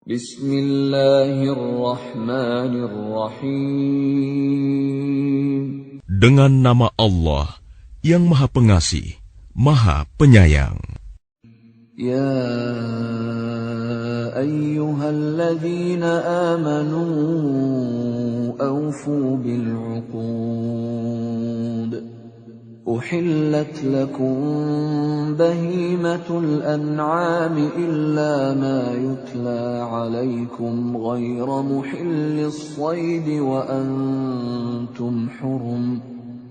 Bismillahirrahmanirrahim. Dengan nama Allah yang Maha Pengasih, Maha Penyayang. Ya ayyuhalladzina amanu awfu bil'uqud. أحلت لكم بهيمة الأنعام إلا ما يتلى عليكم غير محل الصيد وأنتم حرم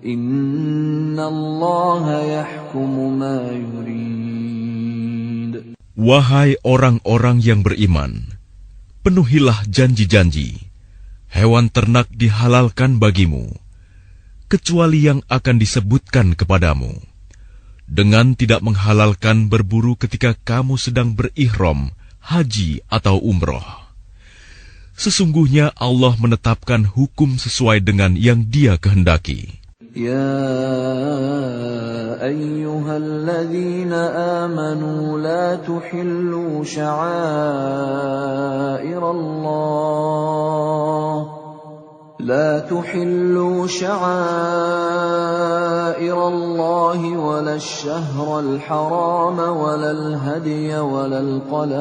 إن الله يحكم ما يريد. Wahai orang-orang yang beriman, penuhilah janji-janji. Hewan ternak dihalalkan bagimu, kecuali yang akan disebutkan kepadamu, dengan tidak menghalalkan berburu ketika kamu sedang berihram, haji atau umroh. Sesungguhnya Allah menetapkan hukum sesuai dengan yang Dia kehendaki. Ya ayyuhalladzina amanu la tuhillu sya'airallah لا تحلوا شعائر الله ولا الشهر الحرام ولا الهدي ولا القلائد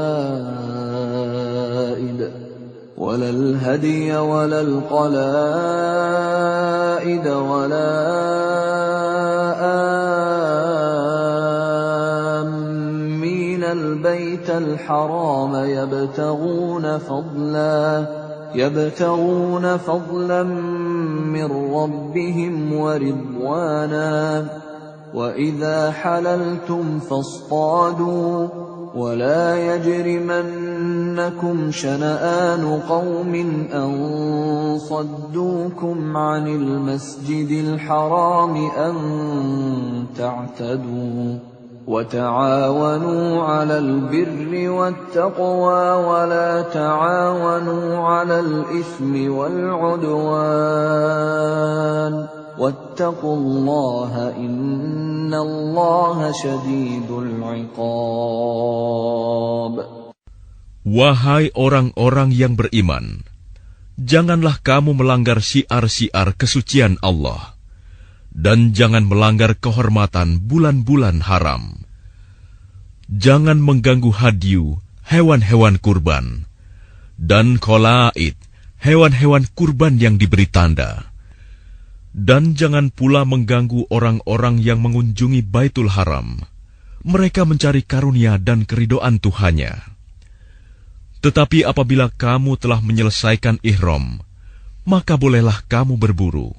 ولا آمين البيت الحرام يبتغون فضلا من ربهم ورضوانا وإذا حللتم فاصطادوا ولا يجرمنكم شنآن قوم أن صدوكم عن المسجد الحرام أن تعتدوا وتعاونوا على البر والتقوى ولا تعاونوا على الإثم والعدوان واتقوا الله إن الله شديد العقاب. Wahai orang-orang yang beriman, janganlah kamu melanggar syiar-syiar kesucian Allah, dan jangan melanggar kehormatan bulan-bulan haram. Jangan mengganggu hadyu, hewan-hewan kurban, dan qalaid, hewan-hewan kurban yang diberi tanda. Dan jangan pula mengganggu orang-orang yang mengunjungi Baitul Haram. Mereka mencari karunia dan keridoan Tuhannya. Tetapi apabila kamu telah menyelesaikan ihram, maka bolehlah kamu berburu.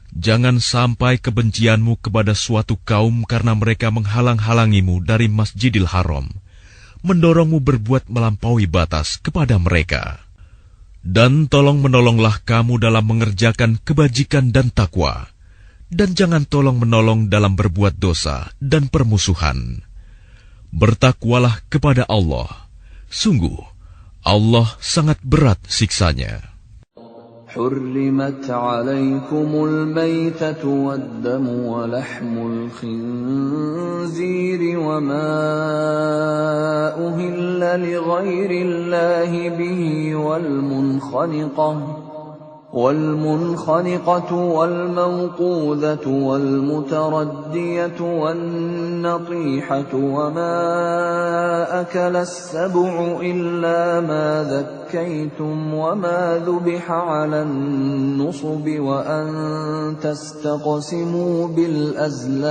Jangan sampai kebencianmu kepada suatu kaum karena mereka menghalang-halangimu dari Masjidil Haram, mendorongmu berbuat melampaui batas kepada mereka. Dan tolong-menolonglah kamu dalam mengerjakan kebajikan dan takwa, dan jangan tolong-menolong dalam berbuat dosa dan permusuhan. Bertakwalah kepada Allah, sungguh Allah sangat berat siksanya. حرمت عليكم الميتة والدم ولحم الخنزير وما أهل لغير الله به والمنخنقة والموقوذة والمتردية والنطيحة وما أكل السبع إلا ما ذكيتم وما ذبح على النصب وأن تستقسموا بالأزلام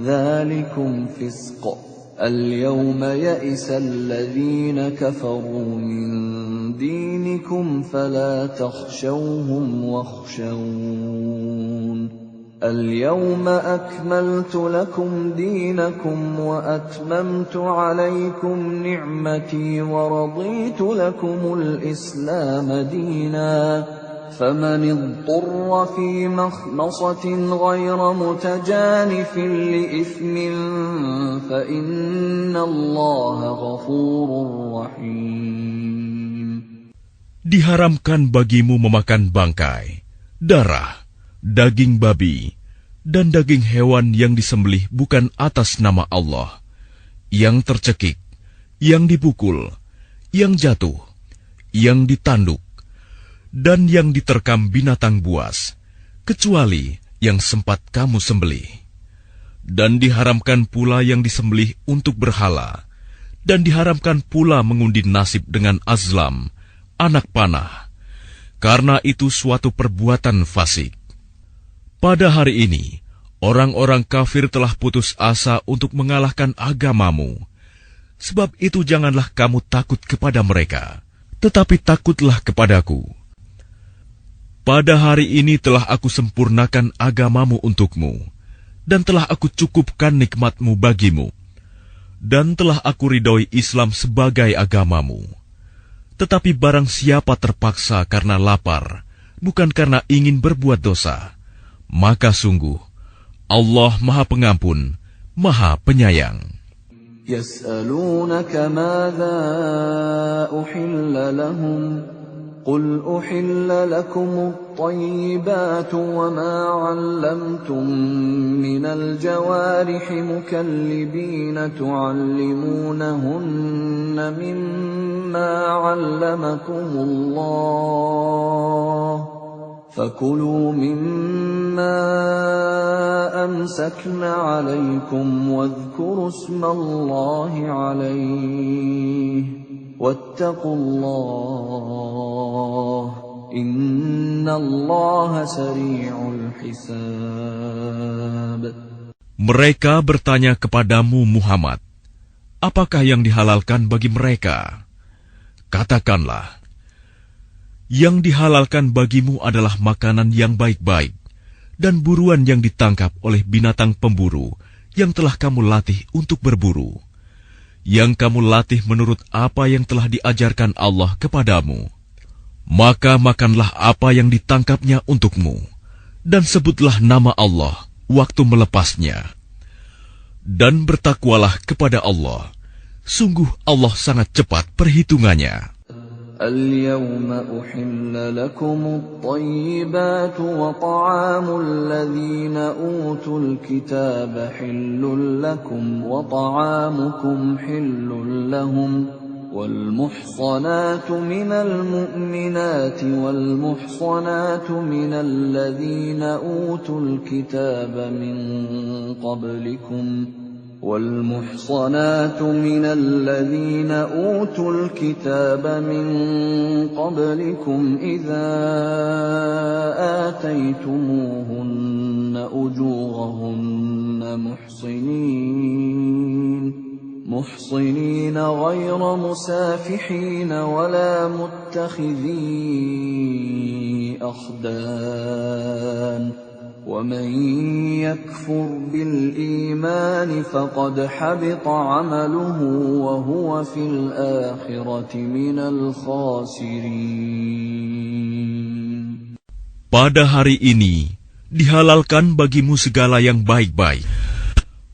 ذلكم فسق اليوم يئس الذين كفروا من دينكم فلا تخشوهم واخشون اليوم أكملت لكم دينكم وأتممت عليكم نعمتي ورضيت لكم الإسلام دينا فمن اضطر في مخمصة غير متجانف لإثم فإن الله غفور رحيم. Diharamkan bagimu memakan bangkai, darah, daging babi, dan daging hewan yang disembelih bukan atas nama Allah, yang tercekik, yang dipukul, yang jatuh, yang ditanduk, dan yang diterkam binatang buas, kecuali yang sempat kamu sembelih. Dan diharamkan pula yang disembelih untuk berhala, dan diharamkan pula mengundi nasib dengan azlam, anak panah, karena itu suatu perbuatan fasik. Pada hari ini, orang-orang kafir telah putus asa untuk mengalahkan agamamu. Sebab itu janganlah kamu takut kepada mereka, tetapi takutlah kepadaku. Pada hari ini telah aku sempurnakan agamamu untukmu, dan telah aku cukupkan nikmatmu bagimu, dan telah aku ridhoi Islam sebagai agamamu. Tetapi barang siapa terpaksa karena lapar, bukan karena ingin berbuat dosa, maka sungguh Allah Maha Pengampun, Maha Penyayang. يسألونك ماذا أحل لهم قل أحل لكم الطيبات وما علمتم من الجوارح مكلبين تعلمونهن مما علمكم الله فكلوا مما أمسكن عليكم واذكروا اسم الله عليه واتقوا الله إن الله سريع الحساب. Mereka bertanya kepadamu Muhammad, apakah yang dihalalkan bagi mereka? Katakanlah, yang dihalalkan bagimu adalah makanan yang baik-baik dan buruan yang ditangkap oleh binatang pemburu yang telah kamu latih untuk berburu, yang kamu latih menurut apa yang telah diajarkan Allah kepadamu. Maka makanlah apa yang ditangkapnya untukmu, dan sebutlah nama Allah waktu melepasnya. Dan bertakwalah kepada Allah, sungguh Allah sangat cepat perhitungannya. اليوم أحل لكم الطيبات وطعام الذين أوتوا الكتاب حل لكم وطعامكم حل لهم والمحصنات من المؤمنات والمحصنات من الذين أوتوا الكتاب من قبلكم والمحصنات من الذين أوتوا الكتاب من قبلكم إذا آتيتموهن أجورهن محصنين غير مسافحين ولا متخذي أخدان ومن يكفر بالإيمان فقد حبط عمله وهو في الآخرة من الخاسرين. Pada hari ini dihalalkan bagimu segala yang baik-baik.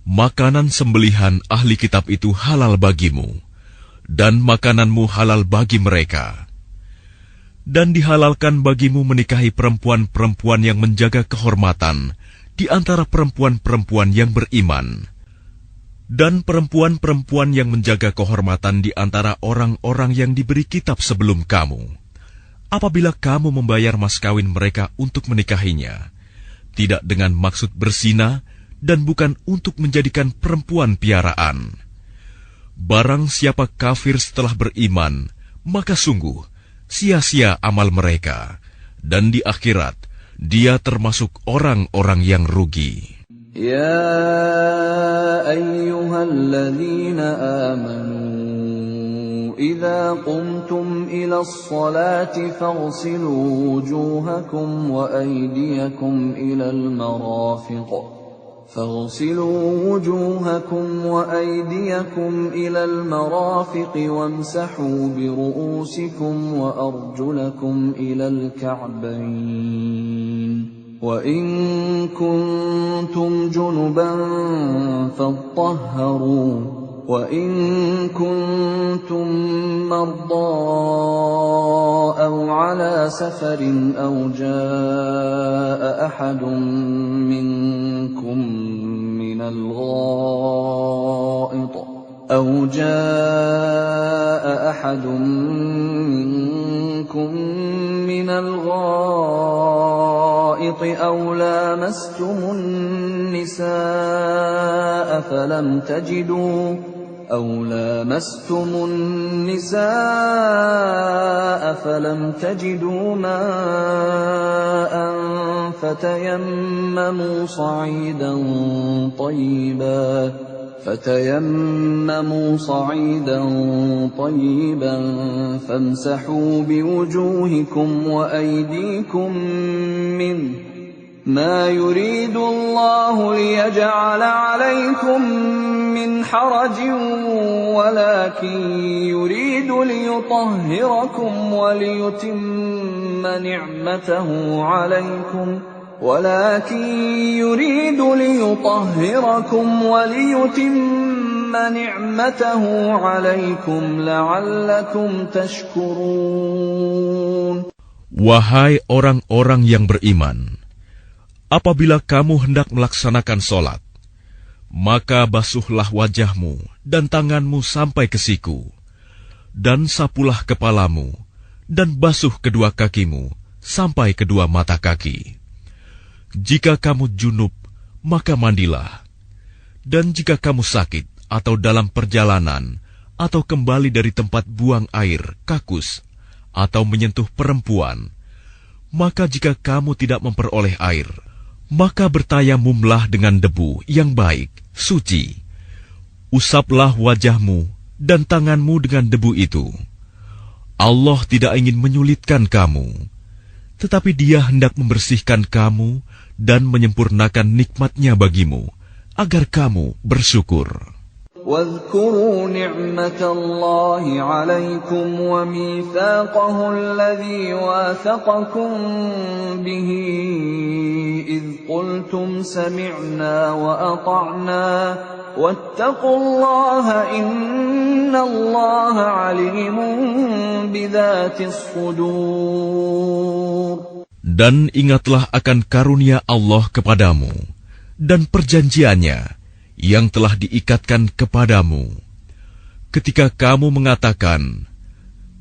Makanan sembelihan ahli kitab itu halal bagimu, dan makananmu halal bagi mereka. Dan dihalalkan bagimu menikahi perempuan-perempuan yang menjaga kehormatan di antara perempuan-perempuan yang beriman, dan perempuan-perempuan yang menjaga kehormatan di antara orang-orang yang diberi kitab sebelum kamu. Apabila kamu membayar mas kawin mereka untuk menikahinya, tidak dengan maksud berzina dan bukan untuk menjadikan perempuan piaraan. Barang siapa kafir setelah beriman, maka sungguh sia-sia amal mereka, dan di akhirat dia termasuk orang-orang yang rugi. Ya ayyuhalladzina amanu idza qumtum ilas salati faghsilu wujuhakum wa aydiyakum ilal marafiq فاغسلوا وجوهكم وأيديكم إلى المرافق وامسحوا برؤوسكم وأرجلكم إلى الكعبين وإن كنتم جنبا فاطهروا وإن كنتم مرضى أو على سفر أو جاء أحد منكم من الغائط أو جاء أحد منكم من الغائط أو لامستم النساء فلم تجدوا ماء فتيمموا صعيدا طيبا فامسحوا بوجوهكم وأيديكم منه ما يريد الله ليجعل عليكم من حرج ولكن يريد ليطهركم وليتم نعمته عليكم لعلكم تشكرون. Wahai orang-orang yang beriman, apabila kamu hendak melaksanakan sholat, maka basuhlah wajahmu dan tanganmu sampai ke siku, dan sapulah kepalamu, dan basuh kedua kakimu sampai kedua mata kaki. Jika kamu junub, maka mandilah. Dan jika kamu sakit atau dalam perjalanan, atau kembali dari tempat buang air, kakus, atau menyentuh perempuan, maka jika kamu tidak memperoleh air, maka bertayamumlah dengan debu yang baik, suci. Usaplah wajahmu dan tanganmu dengan debu itu. Allah tidak ingin menyulitkan kamu, tetapi Dia hendak membersihkan kamu dan menyempurnakan nikmat-Nya bagimu, agar kamu bersyukur. واذكروا نعمة الله عليكم وميثاقه الذي واثقكم به إذ قلتم سمعنا وأطعنا واتقوا الله إن الله عليم بذات الصدور. Dan ingatlah akan karunia Allah kepadamu dan perjanjiannya yang telah diikatkan kepadamu, ketika kamu mengatakan,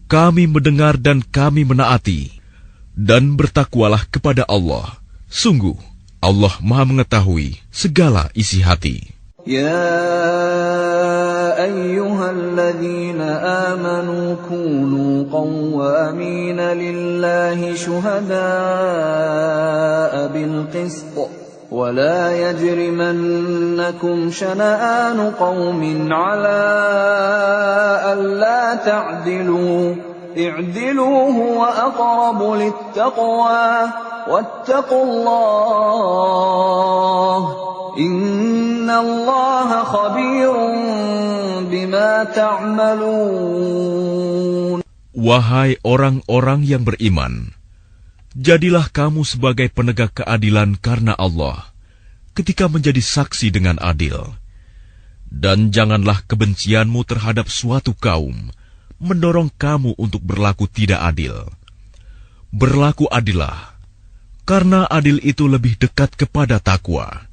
kami mendengar dan kami menaati, dan bertakwalah kepada Allah. Sungguh, Allah Maha mengetahui segala isi hati. Ya ayyuhalladzina amanu kunu qawwamina lillahi syuhada'a bilqist. ولا يجرمنكم شنآن قوم على ألا تعدلوا اعدلوا هو أقرب للتقوى واتقوا الله إن الله خبير بما تعملون. Wahai orang-orang yang beriman, jadilah kamu sebagai penegak keadilan karena Allah, ketika menjadi saksi dengan adil. Dan janganlah kebencianmu terhadap suatu kaum mendorong kamu untuk berlaku tidak adil. Berlaku adillah, karena adil itu lebih dekat kepada takwa.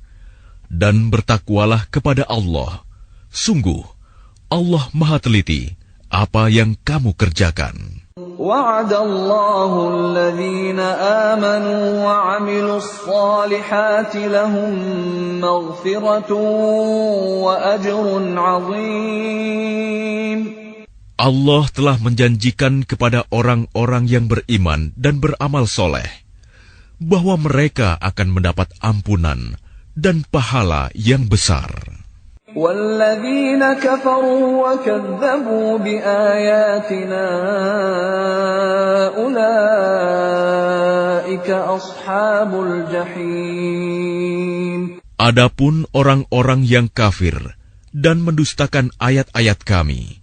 Dan bertakwalah kepada Allah. Sungguh, Allah Maha teliti apa yang kamu kerjakan. وعد الله الذين آمنوا وعملوا الصالحات لهم مغفرة وأجر عظيم. Allah telah menjanjikan kepada orang-orang yang beriman dan beramal soleh bahwa mereka akan mendapat ampunan dan pahala yang besar. وَالَّذِينَ كَفَرُوا وَكَذَّبُوا بِآيَاتِنَا أُولَئِكَ أَصْحَابُ الْجَحِيمِ. Adapun orang-orang yang kafir dan mendustakan ayat-ayat kami,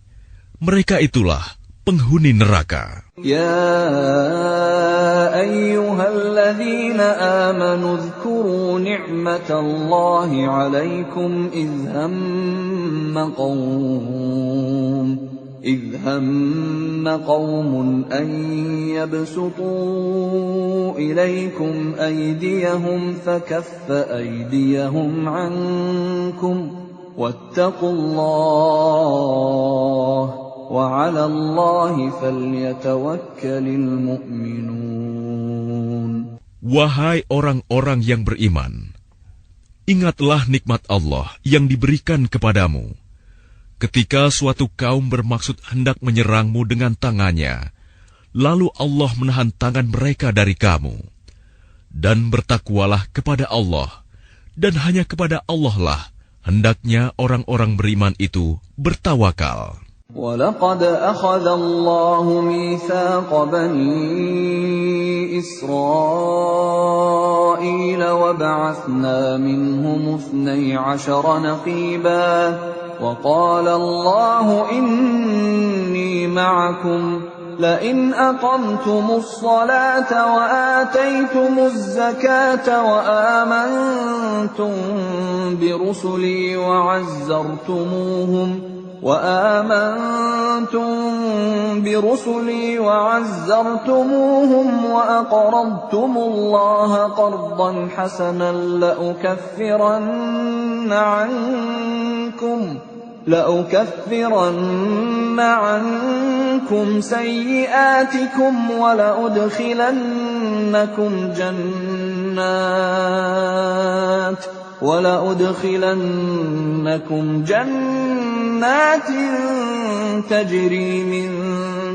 mereka itulah penghuni neraka. Ya ayyuhalladzina amanu dzkuru ni'matallahi 'alaikum idh hamma qaumun an yabsutu ilaykum aydiyahum fakaffa aydiyahum 'ankum واتقوا الله وعلى الله فليتوكل المؤمنون. Wahai orang-orang yang beriman, ingatlah nikmat Allah yang diberikan kepadamu. Ketika suatu kaum bermaksud hendak menyerangmu dengan tangannya, lalu Allah menahan tangan mereka dari kamu. Dan bertakwalah kepada Allah, dan hanya kepada Allah lah hendaknya orang-orang beriman itu bertawakal. وَلَقَدْ أَخَذَ اللَّهُ مِيثَاقَ بَنِي إِسْرَائِيلَ وَبَعَثْنَا مِنْهُمُ 12 نَقِيبًا وَقَالَ اللَّهُ إِنِّي مَعَكُمْ لئن أقمتم الصلاة وآتيتم الزكاة وآمنتم برسلي وعزرتموهم وأقرضتم الله قرضا حسنا لأكفرن عنكم سيئاتكم ولأدخلنكم جنات تجري من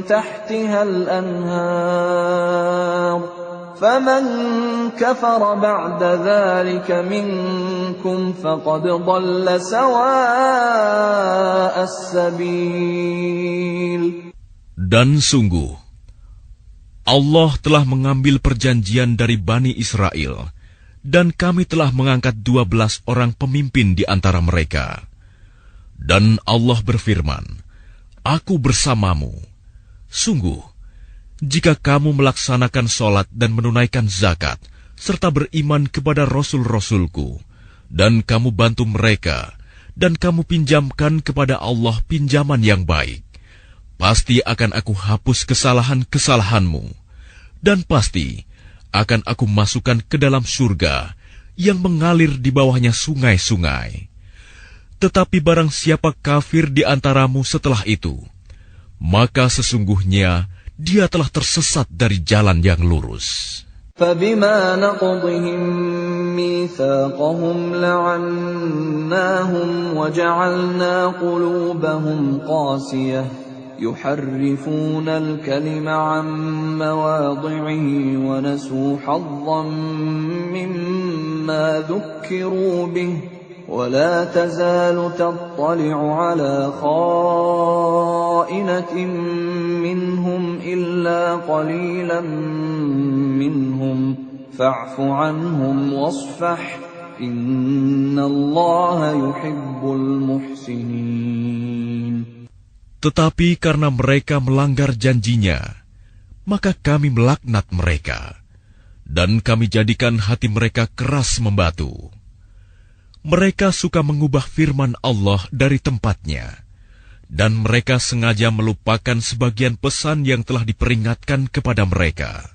تحتها الأنهار فمن كفر بعد ذلك منكم فقد ضل سواء السبيل. Dan sungguh, Allah telah mengambil perjanjian dari Bani Israel, dan kami telah mengangkat 12 orang pemimpin di antara mereka. Dan Allah berfirman, Aku bersamamu. Sungguh, jika kamu melaksanakan sholat dan menunaikan zakat, serta beriman kepada Rasul-Rasulku, dan kamu bantu mereka, dan kamu pinjamkan kepada Allah pinjaman yang baik, pasti akan aku hapus kesalahan-kesalahanmu, dan pasti akan aku masukkan ke dalam surga yang mengalir di bawahnya sungai-sungai. Tetapi barang siapa kafir di antaramu setelah itu, maka sesungguhnya dia telah tersesat dari jalan yang lurus. فَبِمَا نَقْضِهِمْ مِيثَاقَهُمْ لَعَنَّاهُمْ وَجَعَلْنَا قُلُوبَهُمْ قَاسِيَةً يُحَرِّفُونَ الْكَلِمَ عَن مَّوَاضِعِهِ وَنَسُوا حَظًّا مِّمَّا ذُكِّرُوا بِهِ ولا تزال تطلع على خائنة منهم إلا قليلا منهم فاعف عنهم واصفح إن الله يحب المحسنين. Tetapi karena mereka melanggar janjinya, maka kami melaknat mereka, dan kami jadikan hati mereka keras membatu. Mereka suka mengubah firman Allah dari tempatnya, dan mereka sengaja melupakan sebagian pesan yang telah diperingatkan kepada mereka.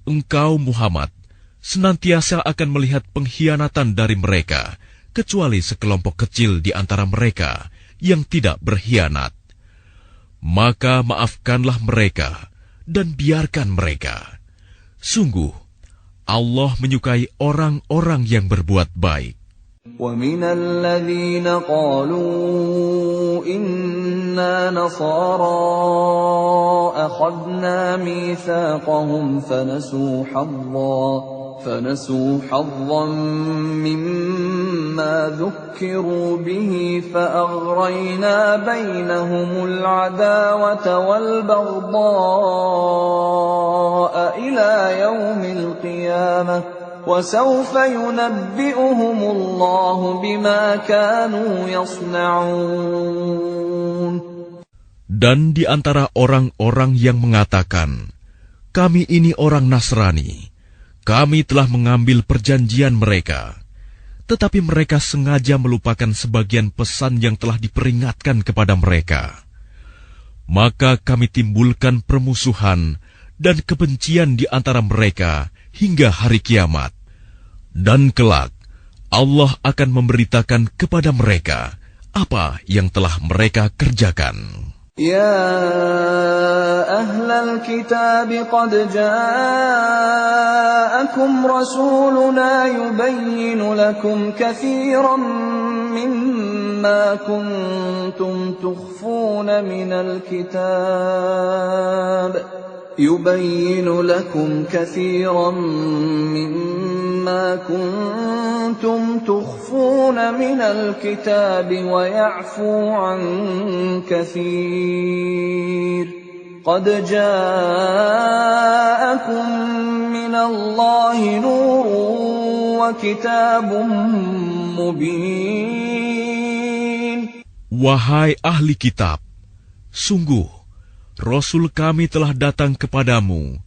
Engkau, Muhammad, senantiasa akan melihat pengkhianatan dari mereka, kecuali sekelompok kecil di antara mereka yang tidak berkhianat. Maka maafkanlah mereka, dan biarkan mereka. Sungguh, Allah menyukai orang-orang yang berbuat baik. وَمِنَ الَّذِينَ قَالُوا إِنَّا نَصَارَى أَخَذْنَا مِيثَاقَهُمْ فَنَسُوا حَظًّا مِّمَّا ذُكِّرُوا بِهِ فَأَغْرَيْنَا بَيْنَهُمُ الْعَدَاوَةَ وَالْبَغْضَاءَ إِلَى يَوْمِ الْقِيَامَةِ وَسَوْفَ يُنَبِّئُهُمُ اللَّهُ بِمَا كَانُوا يَصْنَعُونَ. Dan di antara orang-orang yang mengatakan, kami ini orang Nasrani, kami telah mengambil perjanjian mereka, tetapi mereka sengaja melupakan sebagian pesan yang telah diperingatkan kepada mereka. Maka kami timbulkan permusuhan dan kebencian di antara mereka hingga hari kiamat. Dan kelak, Allah akan memberitakan kepada mereka apa yang telah mereka kerjakan. يا أهل الكتاب قد جاءكم رسولنا يبين لكم كثيرا مما كنتم تخفون من الكتاب ويعفو عن كثير قد جاءكم من الله نور وكتاب مبين. Wahai ahli kitab, sungguh Rasul kami telah datang kepadamu,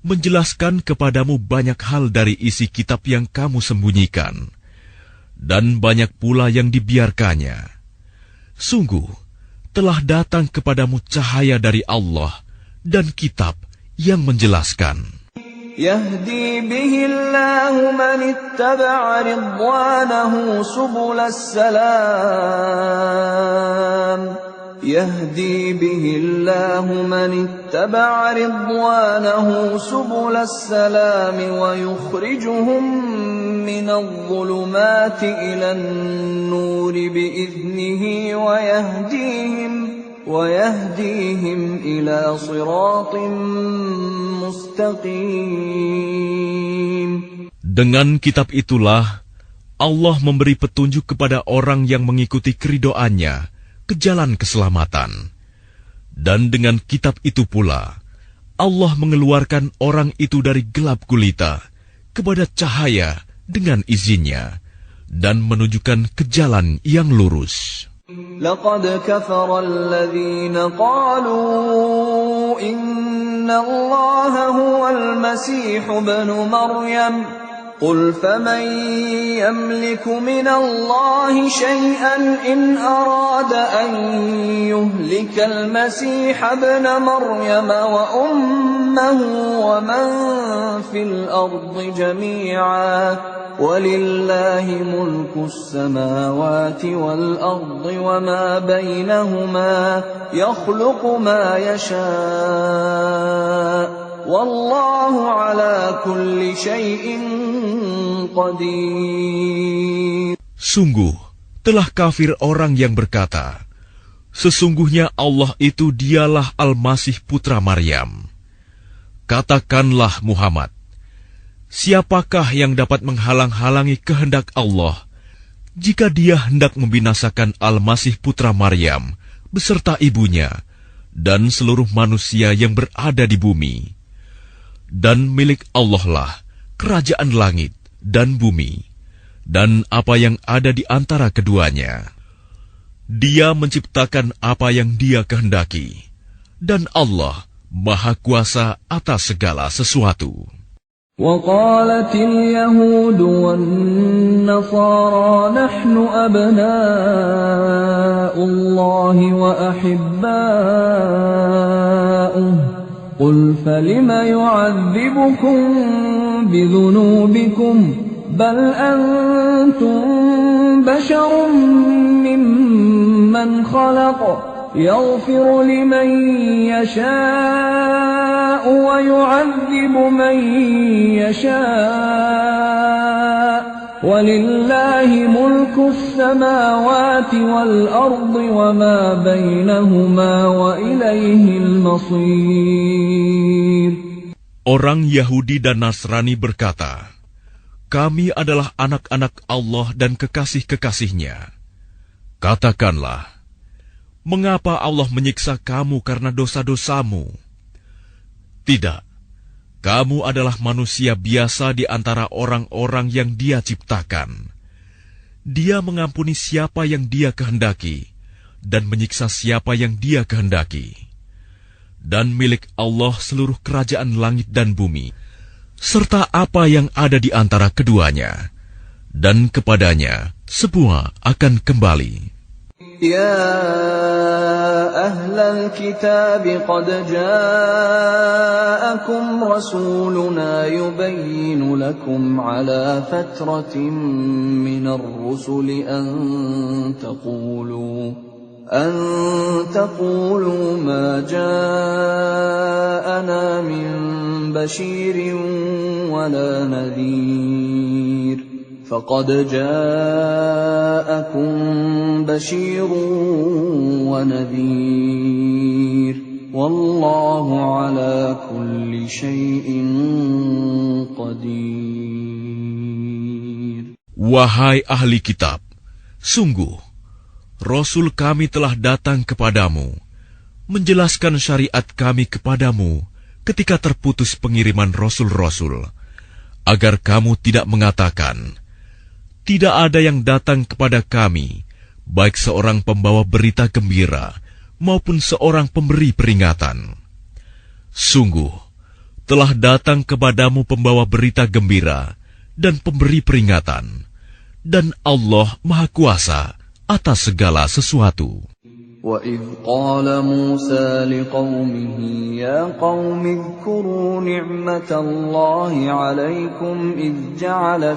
menjelaskan kepadamu banyak hal dari isi kitab yang kamu sembunyikan, dan banyak pula yang dibiarkannya. Sungguh, telah datang kepadamu cahaya dari Allah dan kitab yang menjelaskan. يهدي به الله من اتبع رضوانه سبل السلام يهدي به الله من اتبع رضوانه سبل السلام ويخرجهم من الظلمات إلى النور بإذنه ويهديهم إلى صراط مستقيم. Dengan kitab itulah Allah memberi petunjuk kepada orang yang mengikuti keridhoannya ke jalan keselamatan. Dan dengan kitab itu pula, Allah mengeluarkan orang itu dari gelap gulita kepada cahaya dengan izinnya, dan menunjukkan ke jalan yang lurus. لقد كفر الذين قالوا إن الله هو المسيح ابن مريم قل فمن يملك من الله شيئا إن أراد أن يهلك المسيح ابن مريم وأمه ومن في الأرض جميعا ولله ملك السماوات والأرض وما بينهما يخلق ما يشاء والله على كل شيء قدير. Sungguh, telah kafir orang yang berkata, sesungguhnya Allah itu dialah Al-Masih putra Maryam. Katakanlah Muhammad, siapakah yang dapat menghalang-halangi kehendak Allah jika dia hendak membinasakan Al-Masih putra Maryam beserta ibunya dan seluruh manusia yang berada di bumi? Dan milik Allah lah kerajaan langit dan bumi, dan apa yang ada di antara keduanya. Dia menciptakan apa yang Dia kehendaki, dan Allah Maha Kuasa atas segala sesuatu. وقالت اليهود والنصارى نحن أبناء الله وأحباؤه قل فلم يعذبكم بذنوبكم بل أنتم بشر ممن خلق يغفر لمن يشاء ويعذب من يشاء ولله ملك السماوات والأرض وما بينهما وإليه المصير. Orang Yahudi dan Nasrani berkata, kami adalah anak-anak Allah dan kekasih-kekasihnya. Katakanlah, mengapa Allah menyiksa kamu karena dosa-dosamu? Tidak, kamu adalah manusia biasa di antara orang-orang yang Dia ciptakan. Dia mengampuni siapa yang Dia kehendaki, dan menyiksa siapa yang Dia kehendaki. Dan milik Allah seluruh kerajaan langit dan bumi, serta apa yang ada di antara keduanya, dan kepadanya semua akan kembali. يا أهل الكتاب قد جاءكم رسولنا يبين لكم على فترة من الرسل أن تقولوا ما جاءنا من بشير ولا نذير فقد جاءكم بشير ونذير والله على كل شيء قدير. Wahai ahli kitab, sungguh Rasul kami telah datang kepadamu, menjelaskan syariat kami kepadamu ketika terputus pengiriman rasul-rasul, agar kamu tidak mengatakan, tidak ada yang datang kepada kami, baik seorang pembawa berita gembira maupun seorang pemberi peringatan. Sungguh, telah datang kepadamu pembawa berita gembira dan pemberi peringatan, dan Allah Maha Kuasa atas segala sesuatu. وَإِذْ قَالَ مُوسَى لِقَوْمِهِ يَا قَوْمِ اذْكُرُوا نِعْمَةَ اللَّهِ عَلَيْكُمْ إِذْ جَعَلَ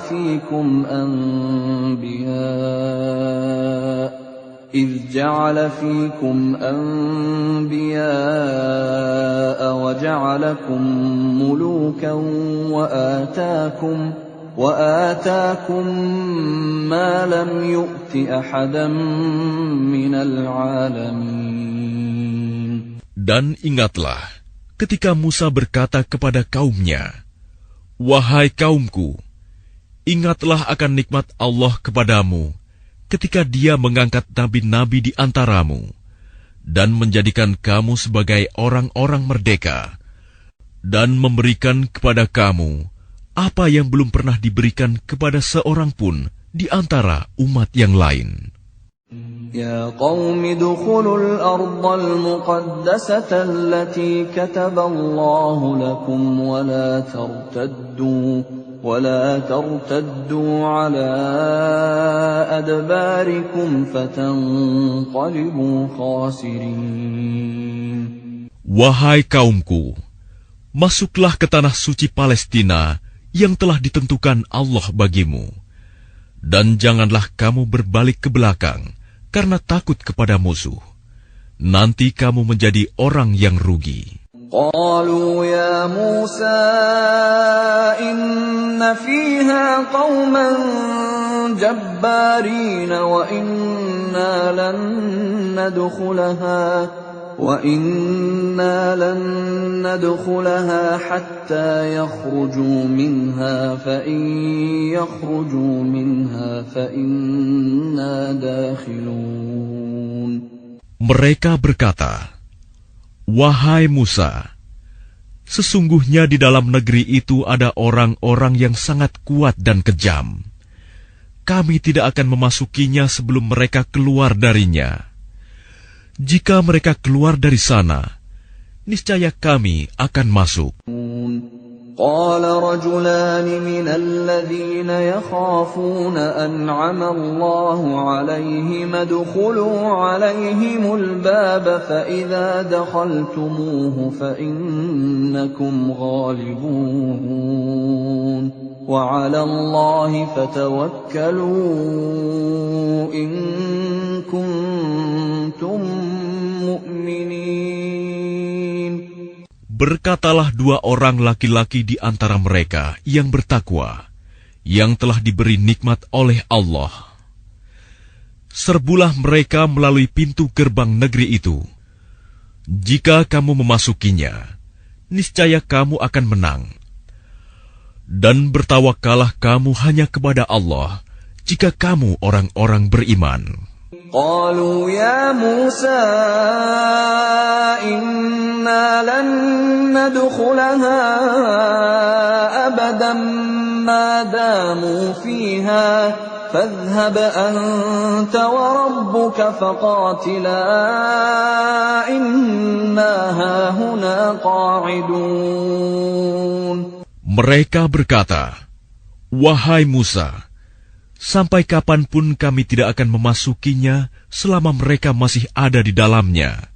فِيكُمْ أَنْبِيَاءَ وَجَعَلَكُمْ مُلُوكًا وآتاكم ما لم يؤت أحدا من العالمين. Dan ingatlah ketika Musa berkata kepada kaumnya, wahai kaumku, ingatlah akan nikmat Allah kepadamu ketika Dia mengangkat nabi-nabi di antaramu dan menjadikan kamu sebagai orang-orang merdeka dan memberikan kepada kamu apa yang belum pernah diberikan kepada seorang pun di antara umat yang lain. Ya qaumi dukhulul ardal muqaddasata allati kataballahu lakum wa la tartaddu ala adbarikum fatanqalibu khasirin. Wahai kaumku, masuklah ke tanah suci Palestina yang telah ditentukan Allah bagimu, dan janganlah kamu berbalik ke belakang karena takut kepada musuh. Nanti kamu menjadi orang yang rugi. Qalu ya Musa inna fiha qauman jabbarin wa inna lan nadkhulaha hatta yakhruju minha fa in yakhruju minha fa inna dakhilun. Mereka berkata, wahai Musa, sesungguhnya di dalam negeri itu ada orang-orang yang sangat kuat dan kejam. Kami tidak akan memasukinya sebelum mereka keluar darinya. Jika mereka keluar dari sana, niscaya kami akan masuk. Qala rajulan minal ladzina yakhafuna an'ama Allahu 'alaihim adkhulu 'alaihimul baba fa idza dakhaltumuhu fa innakum ghalibun wa 'ala Allahi fatawakkalu in kuntum mu'minin. Berkatalah dua orang laki-laki di antara mereka yang bertakwa, yang telah diberi nikmat oleh Allah. Serbulah mereka melalui pintu gerbang negeri itu. Jika kamu memasukinya, niscaya kamu akan menang. Dan bertawakallah kamu hanya kepada Allah, jika kamu orang-orang beriman. Qalu ya Musa inna lan nadkhulaha abadan ma damu fiha fadhhab anta wa rabbuka faqatila inna hahuna qa'idun. Mereka berkata, wahai Musa, Sampai kapanpun kami tidak akan memasukinya selama mereka masih ada di dalamnya.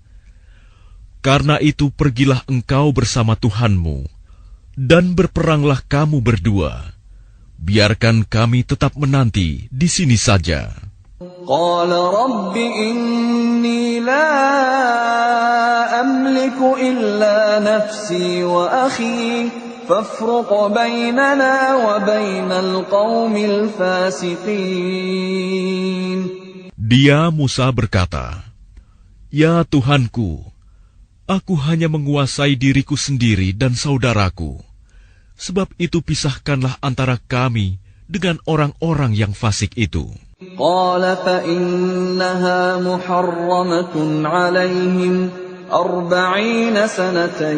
Karena itu pergilah engkau bersama Tuhanmu, dan berperanglah kamu berdua. Biarkan kami tetap menanti di sini saja. Qala Rabbi inni la amliku illa nafsi wa akhi fafruq bainana wa bainal qaumil fasiqin. Dia Musa berkata, "Ya Tuhanku, aku hanya menguasai diriku sendiri dan saudaraku. Sebab itu pisahkanlah antara kami dengan orang-orang yang fasik itu." Qala fa innaha muharramatun 'alaihim 40 sanatan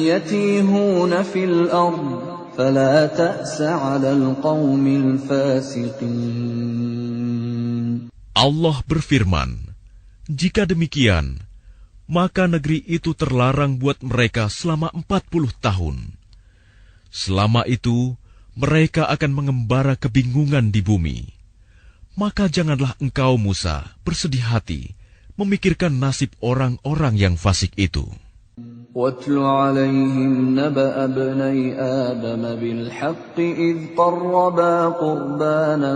yatihuna fil ard fala ta'sa 'alal qaumil fasiqin. Allah berfirman, "Jika demikian, maka negeri itu terlarang buat mereka selama 40 tahun. Selama itu, mereka akan mengembara kebingungan di bumi. Maka janganlah engkau, Musa, bersedih hati memikirkan nasib orang-orang yang fasik itu." وَاتْلُ عَلَيْهِمْ نَبَأَ ابْنَيْ آدَمَ بِالْحَقِّ إِذْ قَرَّبَا قُرْبَانًا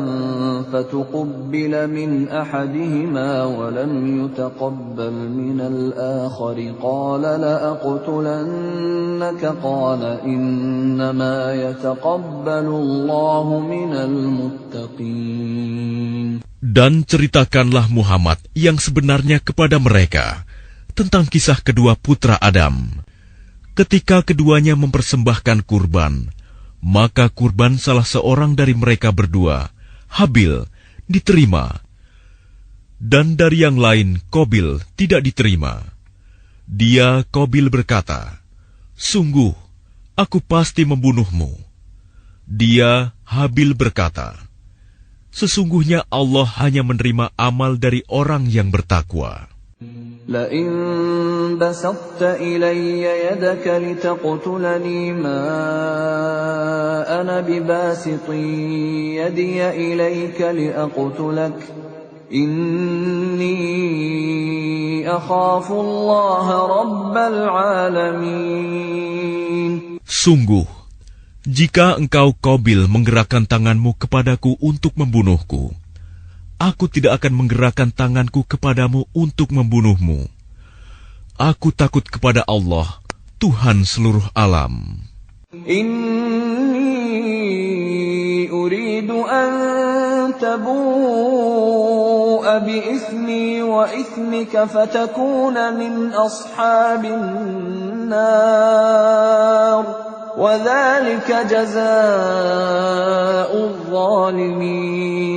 فَتُقُبِّلَ مِنْ أَحَدِهِمَا وَلَمْ يُتَقَبَّلْ مِنَ الْآخَرِ قَالَ لَأَقْتُلَنَّكَ قَالَ إِنَّمَا يَتَقَبَّلُ اللَّهُ مِنَ الْمُتَّقِينَ. Dan ceritakanlah Muhammad yang sebenarnya kepada mereka tentang kisah kedua putra Adam. Ketika keduanya mempersembahkan kurban, maka kurban salah seorang dari mereka berdua, Habil, diterima, dan dari yang lain, Qabil, tidak diterima. Dia, Qabil, berkata, "Sungguh, aku pasti membunuhmu." Dia, Habil, berkata, "Sesungguhnya Allah hanya menerima amal dari orang yang bertakwa." لئن بسطت إلي يدك لتقتلني ما أنا بباسط يدي إليك لأقتلك إني أخاف الله رب العالمين. Sungguh, jika engkau Qabil menggerakkan tanganmu kepadaku untuk membunuhku, aku tidak akan menggerakkan tanganku kepadamu untuk membunuhmu. Aku takut kepada Allah, Tuhan seluruh alam. Inni uridu an tabu'a bi ithmi wa ithmika fatakuna min ashabin nar wa dhalika jazaa'ul zalimin.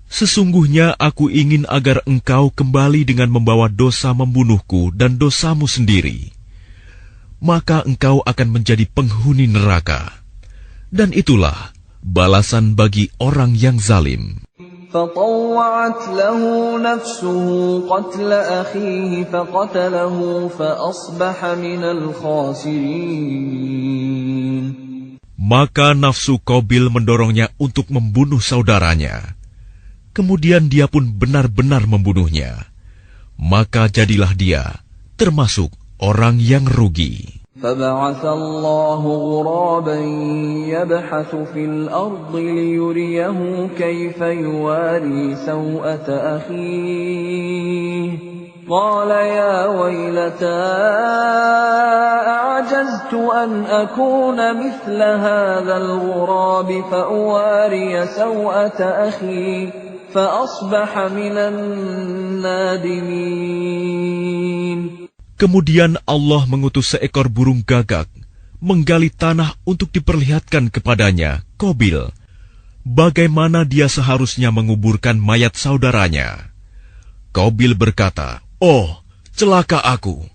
Sesungguhnya aku ingin agar engkau kembali dengan membawa dosa membunuhku dan dosamu sendiri. Maka engkau akan menjadi penghuni neraka. Dan itulah balasan bagi orang yang zalim. فطوعت له نفسه قتل أخيه فقتله فأصبح من الخاسرين. Maka nafsu Qabil mendorongnya untuk membunuh saudaranya. Kemudian dia pun benar-benar membunuhnya. Maka jadilah dia termasuk orang yang rugi. فبعث الله غرابا يبحث في الأرض ليريه كيف يواري سوءة أخيه قال يا ويلتى أعجزت أن أكون مثل هذا الغراب فأواري سوءة أخي فأصبح من النادمين. Kemudian Allah mengutus seekor burung gagak menggali tanah untuk diperlihatkan kepadanya, Qabil, bagaimana dia seharusnya menguburkan mayat saudaranya. Qabil berkata, "Oh, celaka aku!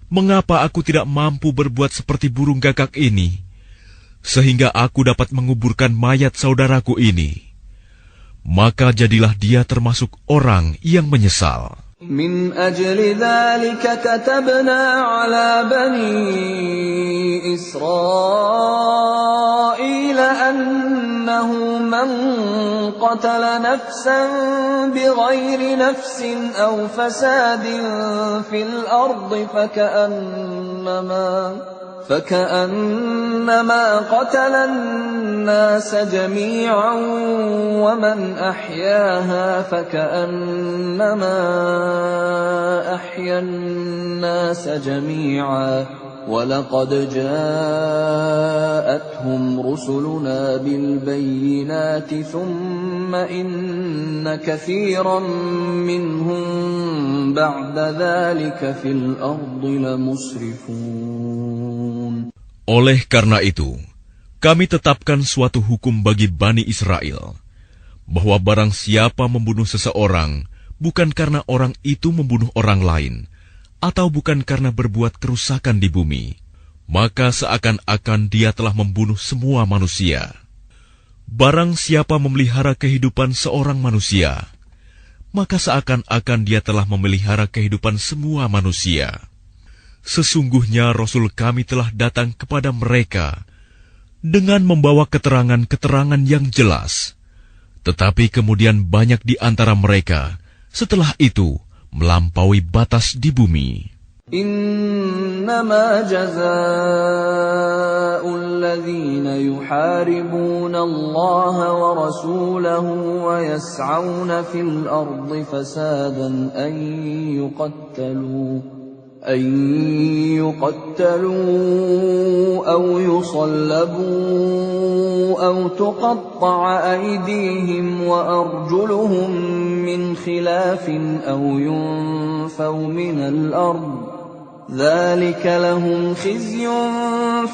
Mengapa aku tidak mampu berbuat seperti burung gagak ini, sehingga aku dapat menguburkan mayat saudaraku ini?" Maka jadilah dia termasuk orang yang menyesal. من أجل ذلك كتبنا على بني إسرائيل أنه من قتل نفسا بغير نفس أو فساد في الأرض فكأنما قتل الناس جميعا ومن أحياها فكأنما أحيا الناس جميعا ولقد جاءتهم رسلنا بالبينات ثم إن كثيرا منهم بعد ذلك في الأرض لمسرفون. Oleh karena itu, kami tetapkan suatu hukum bagi Bani Israel, bahwa barang siapa membunuh seseorang, bukan karena orang itu membunuh orang lain, atau bukan karena berbuat kerusakan di bumi, maka seakan-akan dia telah membunuh semua manusia. Barang siapa memelihara kehidupan seorang manusia, maka seakan-akan dia telah memelihara kehidupan semua manusia. Sesungguhnya Rasul kami telah datang kepada mereka dengan membawa keterangan-keterangan yang jelas. Tetapi kemudian banyak di antara mereka setelah itu melampaui batas di bumi. إنما جزاء الذين يحاربون الله ورسوله ويسعون في الأرض فسادا أن يقتلوا أو يصلبوا أو تقطع أيديهم وأرجلهم من خلاف أو ينفوا من الأرض ذلك لهم خزي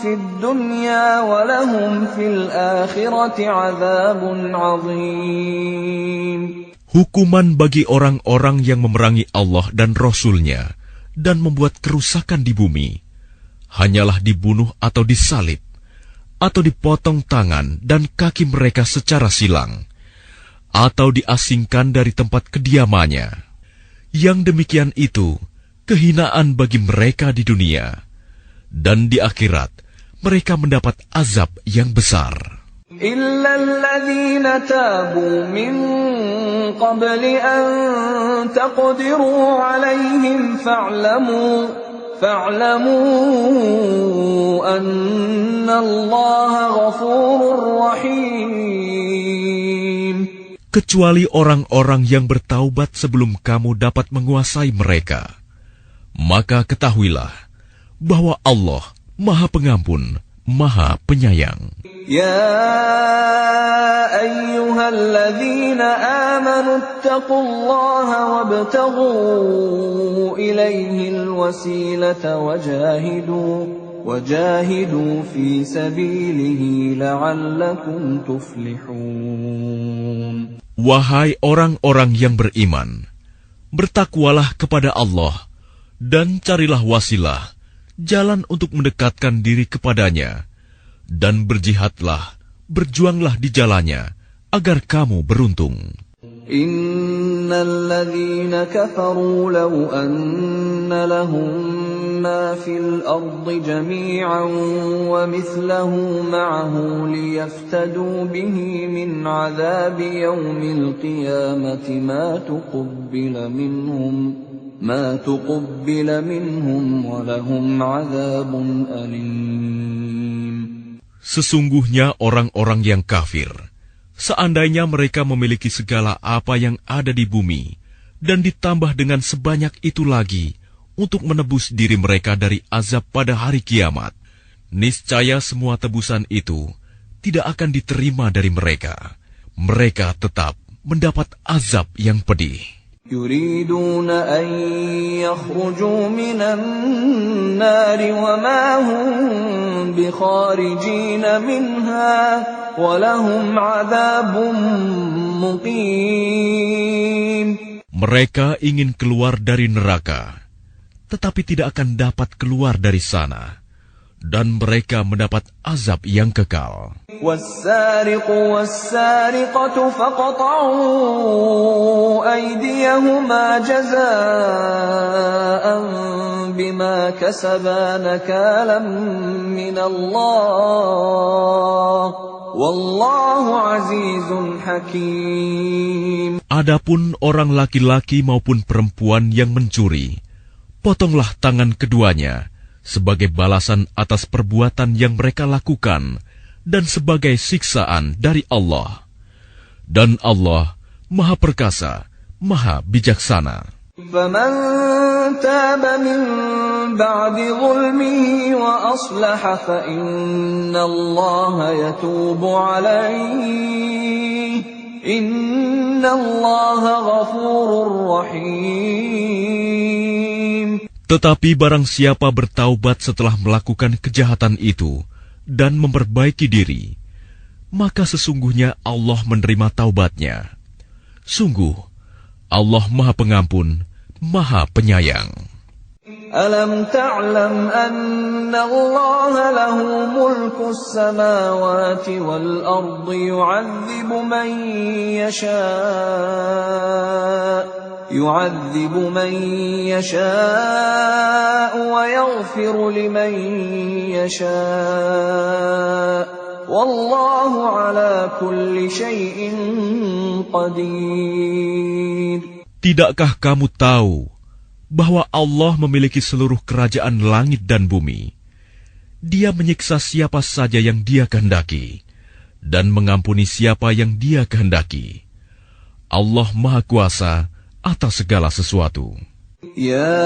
في الدنيا ولهم في الآخرة عذاب عظيم. Hukuman bagi orang-orang yang memerangi Allah dan Rasul-Nya dan membuat kerusakan di bumi, hanyalah dibunuh atau disalib, atau dipotong tangan dan kaki mereka secara silang, atau diasingkan dari tempat kediamannya. Yang demikian itu kehinaan bagi mereka di dunia, dan di akhirat mereka mendapat azab yang besar. إلا الذين تابوا من قبل أن تقدروا عليهم فاعلموا أن الله غفور رحيم. Kecuali orang-orang yang bertaubat sebelum kamu dapat menguasai mereka, maka ketahuilah bahwa Allah Maha Pengampun, Maha Penyayang. يا أيها الذين آمنوا اتقوا الله وابتغوا إليه الوسيلة وجاهدوا في سبيله لعلكم تفلحون. Wahai orang-orang yang beriman, bertakwalah kepada Allah dan carilah wasilah, jalan untuk mendekatkan diri kepadanya, dan berjihadlah, berjuanglah di jalannya, agar kamu beruntung. Innal ladzina kafaru law anna lahum ma fil ardi jami'an wa mithluhu ma'ahu liyaftadu bihi min 'adzabi yawmil qiyamati ma tuqbila minhum wa lahum 'adzabun alim. Sesungguhnya orang-orang yang kafir, seandainya mereka memiliki segala apa yang ada di bumi, dan ditambah dengan sebanyak itu lagi untuk menebus diri mereka dari azab pada hari kiamat, niscaya semua tebusan itu tidak akan diterima dari mereka. Mereka tetap mendapat azab yang pedih. يريدون أن يخرجوا من النار وما هم بخارجين منها ولهم عذاب مقيم. Mereka ingin keluar dari neraka, tetapi tidak akan dapat keluar dari sana, dan mereka mendapat azab yang kekal. والسارق والسارقة فاقطعوا أيديهما جزاء بما كسبا نكالا من الله والله عزيز حكيم. Adapun orang laki-laki maupun perempuan yang mencuri, potonglah tangan keduanya sebagai balasan atas perbuatan yang mereka lakukan dan sebagai siksaan dari Allah. Dan Allah Maha Perkasa, Maha Bijaksana. فمن تاب من بعد ظلمه وأصلح فإن الله يتوب عليه إن الله غفور رحيم. Tetapi barang siapa bertaubat setelah melakukan kejahatan itu dan memperbaiki diri, maka sesungguhnya Allah menerima taubatnya. Sungguh, Allah Maha Pengampun, Maha Penyayang. Alam ta'lam anna Allah lahu mulku as-samawati wal ardi yu'adzibu man yasha'u wa yaghfiru liman yasha'u wallahu ala kulli syai'in qadir. Tidakkah kamu tahu bahwa Allah memiliki seluruh kerajaan langit dan bumi? Dia menyiksa siapa saja yang Dia kehendaki dan mengampuni siapa yang Dia kehendaki. Allah Maha Kuasa atas segala sesuatu. Ya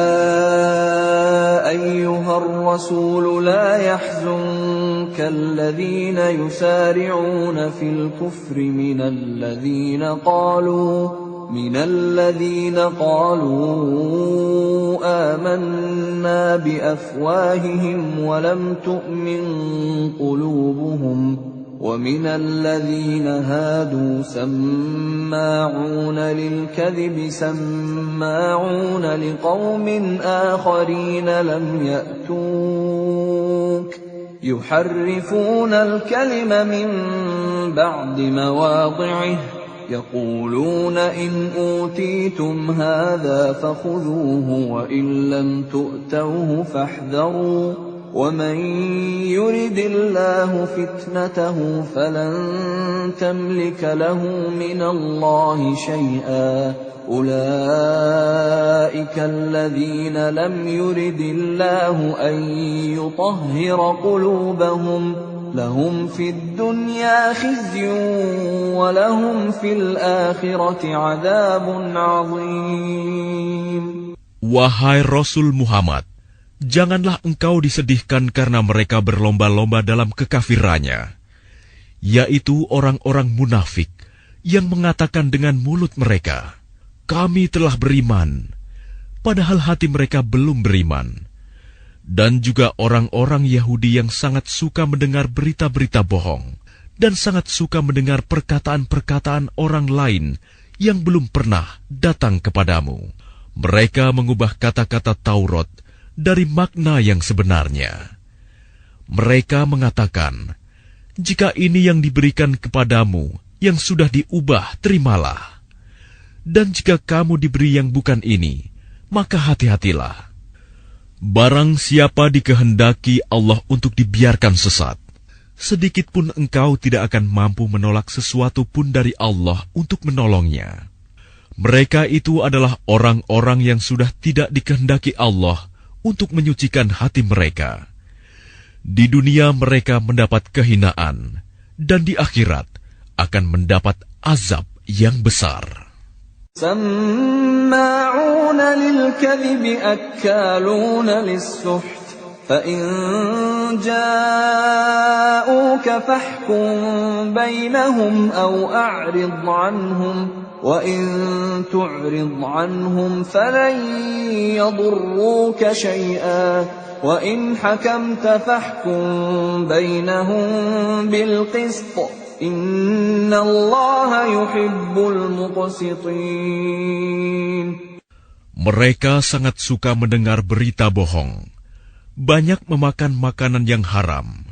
ayyuhar rasul la yahzunka alladhina yusari'una fil kufri minal ladhina qalu amanna bi afwahihim wa lam tu'min qulubuhum ومن الذين هادوا سماعون للكذب سماعون لقوم آخرين لم يأتوك يحرفون الكلم من بعد مواضعه يقولون إن أوتيتم هذا فخذوه وإن لم تؤتوه فاحذروا ومن يرد الله فتنته فلن تملك له من الله شيئا أولئك الذين لم يرد الله أن يطهر قلوبهم لهم في الدنيا خزي ولهم في الآخرة عذاب عظيم. Wahai Rasul Muhammad, janganlah engkau disedihkan karena mereka berlomba-lomba dalam kekafirannya, yaitu orang-orang munafik yang mengatakan dengan mulut mereka, "Kami telah beriman," padahal hati mereka belum beriman. Dan juga orang-orang Yahudi yang sangat suka mendengar berita-berita bohong dan sangat suka mendengar perkataan-perkataan orang lain yang belum pernah datang kepadamu. Mereka mengubah kata-kata Taurat dari makna yang sebenarnya. Mereka mengatakan, "Jika ini yang diberikan kepadamu, yang sudah diubah, terimalah. Dan jika kamu diberi yang bukan ini, maka hati-hatilah. Barang siapa dikehendaki Allah untuk dibiarkan sesat, sedikit pun engkau tidak akan mampu menolak sesuatu pun dari Allah untuk menolongnya. Mereka itu adalah orang-orang yang sudah tidak dikehendaki Allah untuk menyucikan hati mereka. Di dunia mereka mendapat kehinaan, dan di akhirat akan mendapat azab yang besar." سماعون للكذب أكالون للسحت فإن جاءوك فاحكم بينهم أو أعرض عنهم وإن تعرض عنهم فلن يضروك شيئا وإن حكمت فاحكم بينهم بالقسط إن الله يحب المقسطين. Mereka sangat suka mendengar berita bohong. banyak memakan makanan yang haram.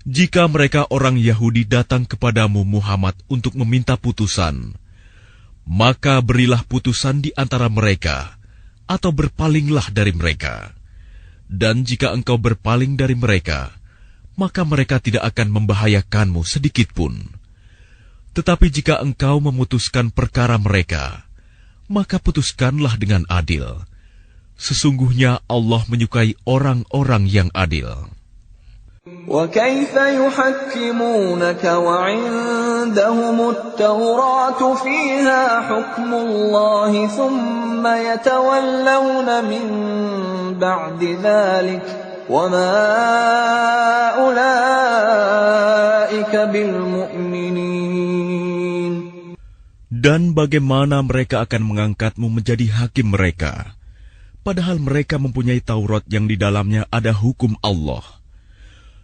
Jika mereka orang Yahudi datang kepadamu Muhammad untuk meminta putusan, maka berilah putusan di antara mereka, atau berpalinglah dari mereka. Dan jika engkau berpaling dari mereka, maka mereka tidak akan membahayakanmu sedikitpun. Tetapi jika engkau memutuskan perkara mereka, maka putuskanlah dengan adil. Sesungguhnya Allah menyukai orang-orang yang adil. وَكَيْفَ يُحَكِّمُونَكَ وَعِندَهُمُ التَّوْرَاةُ فِيهَا حُكْمُ اللَّهِ ثُمَّ يَتَوَلَّوْنَ مِن بَعْدِ ذَلِكَ وَمَا أُولَئِكَ بِالْمُؤْمِنِينَ. Dan bagaimana mereka akan mengangkatmu menjadi hakim mereka, padahal mereka mempunyai Taurat yang di dalamnya ada hukum Allah.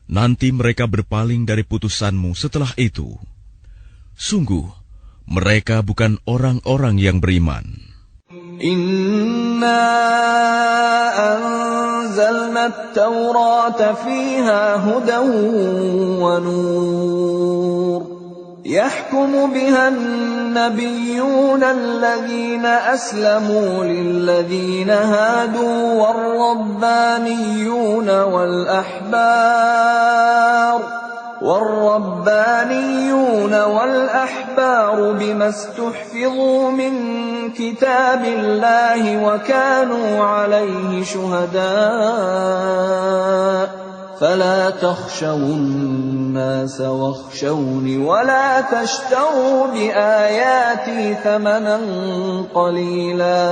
Nanti mereka berpaling dari putusanmu setelah itu. Sungguh, mereka bukan orang-orang yang beriman. Inna anzalna at-taurata fiha hudan wa nur. يحكم بها النبيون الذين أسلموا للذين هادوا والربانيون والأحبار بما استحفظوا من كتاب الله وكانوا عليه شهداء فلا تخشوا الناس واخشوني ولا تشتروا بآياتي ثمنا قليلا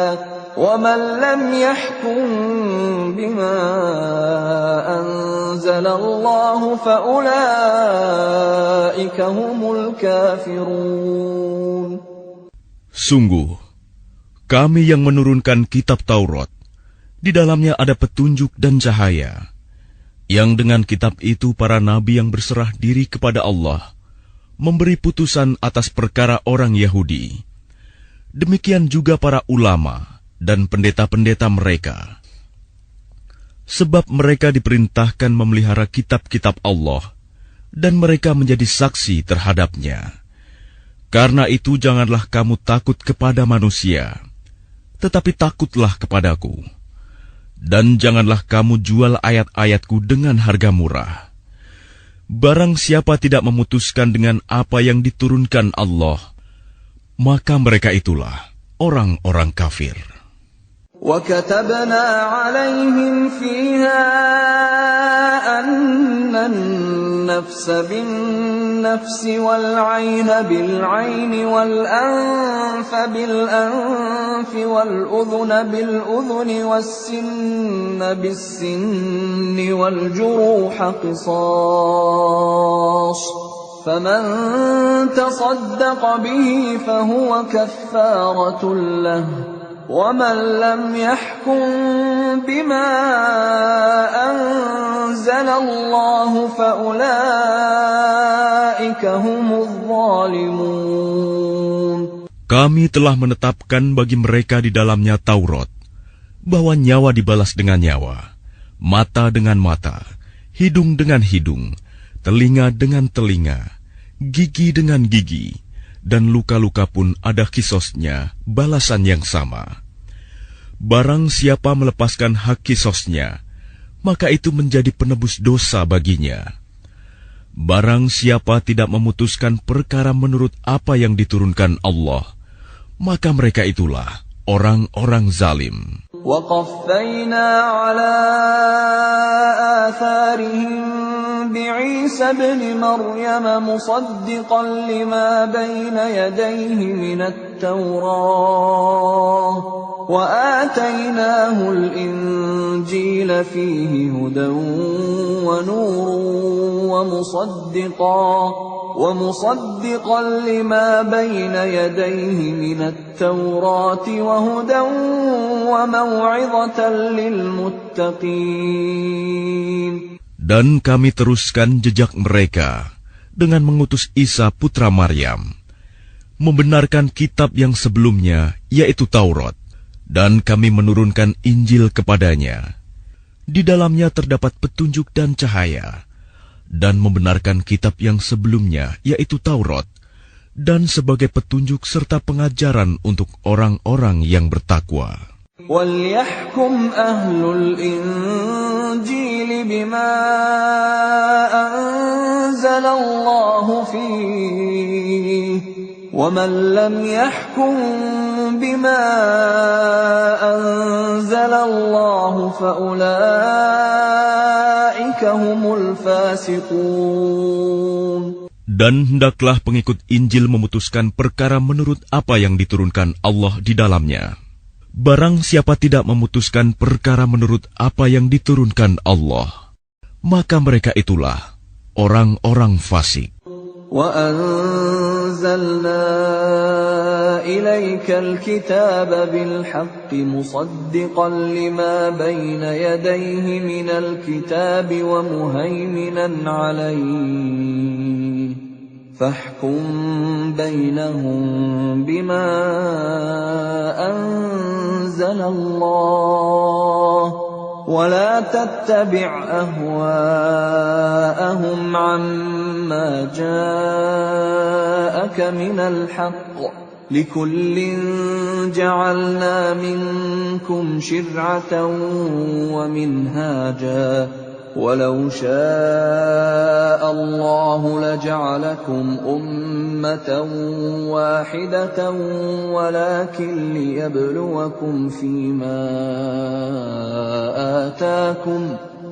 ومن لم يحكم بما أنزل الله فأولئك هم الكافرون. Sungguh, kami yang menurunkan kitab Taurat, di dalamnya ada petunjuk dan cahaya, yang dengan kitab itu para nabi yang berserah diri kepada Allah memberi putusan atas perkara orang Yahudi. Demikian juga para ulama dan pendeta-pendeta mereka. Sebab mereka diperintahkan memelihara kitab-kitab Allah, dan mereka menjadi saksi terhadapnya. Karena itu janganlah kamu takut kepada manusia, tetapi takutlah kepadaku. Dan janganlah kamu jual ayat-ayatku dengan harga murah. Barang siapa tidak memutuskan dengan apa yang diturunkan Allah, maka mereka itulah orang-orang kafir. وَكَتَبْنَا عَلَيْهِمْ فِيهَا أَنَّ النَّفْسَ بِالنَّفْسِ وَالْعَيْنَ بِالْعَيْنِ وَالْأَنفَ بِالْأَنفِ وَالْأُذُنَ بِالْأُذُنِ وَالسِّنَّ بِالسِّنِّ وَالْجُرُوحَ قِصَاصٌ فَمَنْ تَصَدَّقَ بِهِ فَهُوَ كَفَّارَةٌ لَهُ وَمَنْ لَمْ يَحْكُمْ بِمَا أَنزَلَ اللَّهُ فَأُولَئِكَ هُمُ الظَّالِمُونَ. Kami telah menetapkan bagi mereka di dalamnya Taurat, bahwa nyawa dibalas dengan nyawa, mata dengan mata, hidung dengan hidung, telinga dengan telinga, gigi dengan gigi, dan luka-luka pun ada kisosnya, balasan yang sama. Barang siapa melepaskan hak kisosnya, maka itu menjadi penebus dosa baginya. Barang siapa tidak memutuskan perkara menurut apa yang diturunkan Allah, maka mereka itulah orang-orang zalim. وَقَفَّيْنَا عَلَى آثَارِهِمْ بِعِيسَى ابْنِ مَرْيَمَ مُصَدِّقًا لِمَا بَيْنَ يَدَيْهِ مِنَ التَّوْرَاةِ وَآتَيْنَاهُ الْإِنْجِيلَ فِيهِ هُدًى وَنُورٌ وَمُصَدِّقًا لِمَا بَيْنَ يَدَيْهِ مِنَ التَّوْرَاةِ وَهُدًى وَمَوْعِظَةً لِلْمُتَّقِينَ. Dan kami teruskan jejak mereka dengan mengutus Isa putra Maryam, membenarkan kitab yang sebelumnya, yaitu Taurat, dan kami menurunkan Injil kepadanya. Di dalamnya terdapat petunjuk dan cahaya, dan membenarkan kitab yang sebelumnya, yaitu Taurat, dan sebagai petunjuk serta pengajaran untuk orang-orang yang bertakwa. وَلْيَحْكُمْ أَهْلُ الْإِنْجِيلِ بِمَا أَنزَلَ اللَّهُ فِيهِ وَمَنْ لَمْ يَحْكُمْ بِمَا أَنزَلَ اللَّهُ فَأُولَئِكَ هُمُ الْفَاسِقُونَ. Dan hendaklah pengikut Injil memutuskan perkara menurut apa yang diturunkan Allah di dalamnya. Barang siapa tidak memutuskan perkara menurut apa yang diturunkan Allah, maka mereka itulah orang-orang fasik. وَأَنزَلْنَا إِلَيْكَ الْكِتَابَ بِالْحَقِّ مُصَدِّقًا لِمَا بَيْنَ يَدَيْهِ مِنَ الْكِتَابِ وَمُهَيْمِنًا عَلَيْهِ فَاحْكُم بَيْنَهُم بِمَا أَنزَلَ اللَّهُ وَلَا تَتَّبِعْ أَهْوَاءَهُمْ عَمَّا جَاءَكَ مِنَ الْحَقِّ لِكُلٍّ جَعَلْنَا مِنكُمْ شِرْعَةً وَمِنْهَاجًا وَلَوْ شَاءَ اللَّهُ لَجَعَلَكُمْ أُمَّةً وَاحِدَةً وَلَكِنْ لِيَبْلُوَكُمْ فِيمَا آتَاكُمْ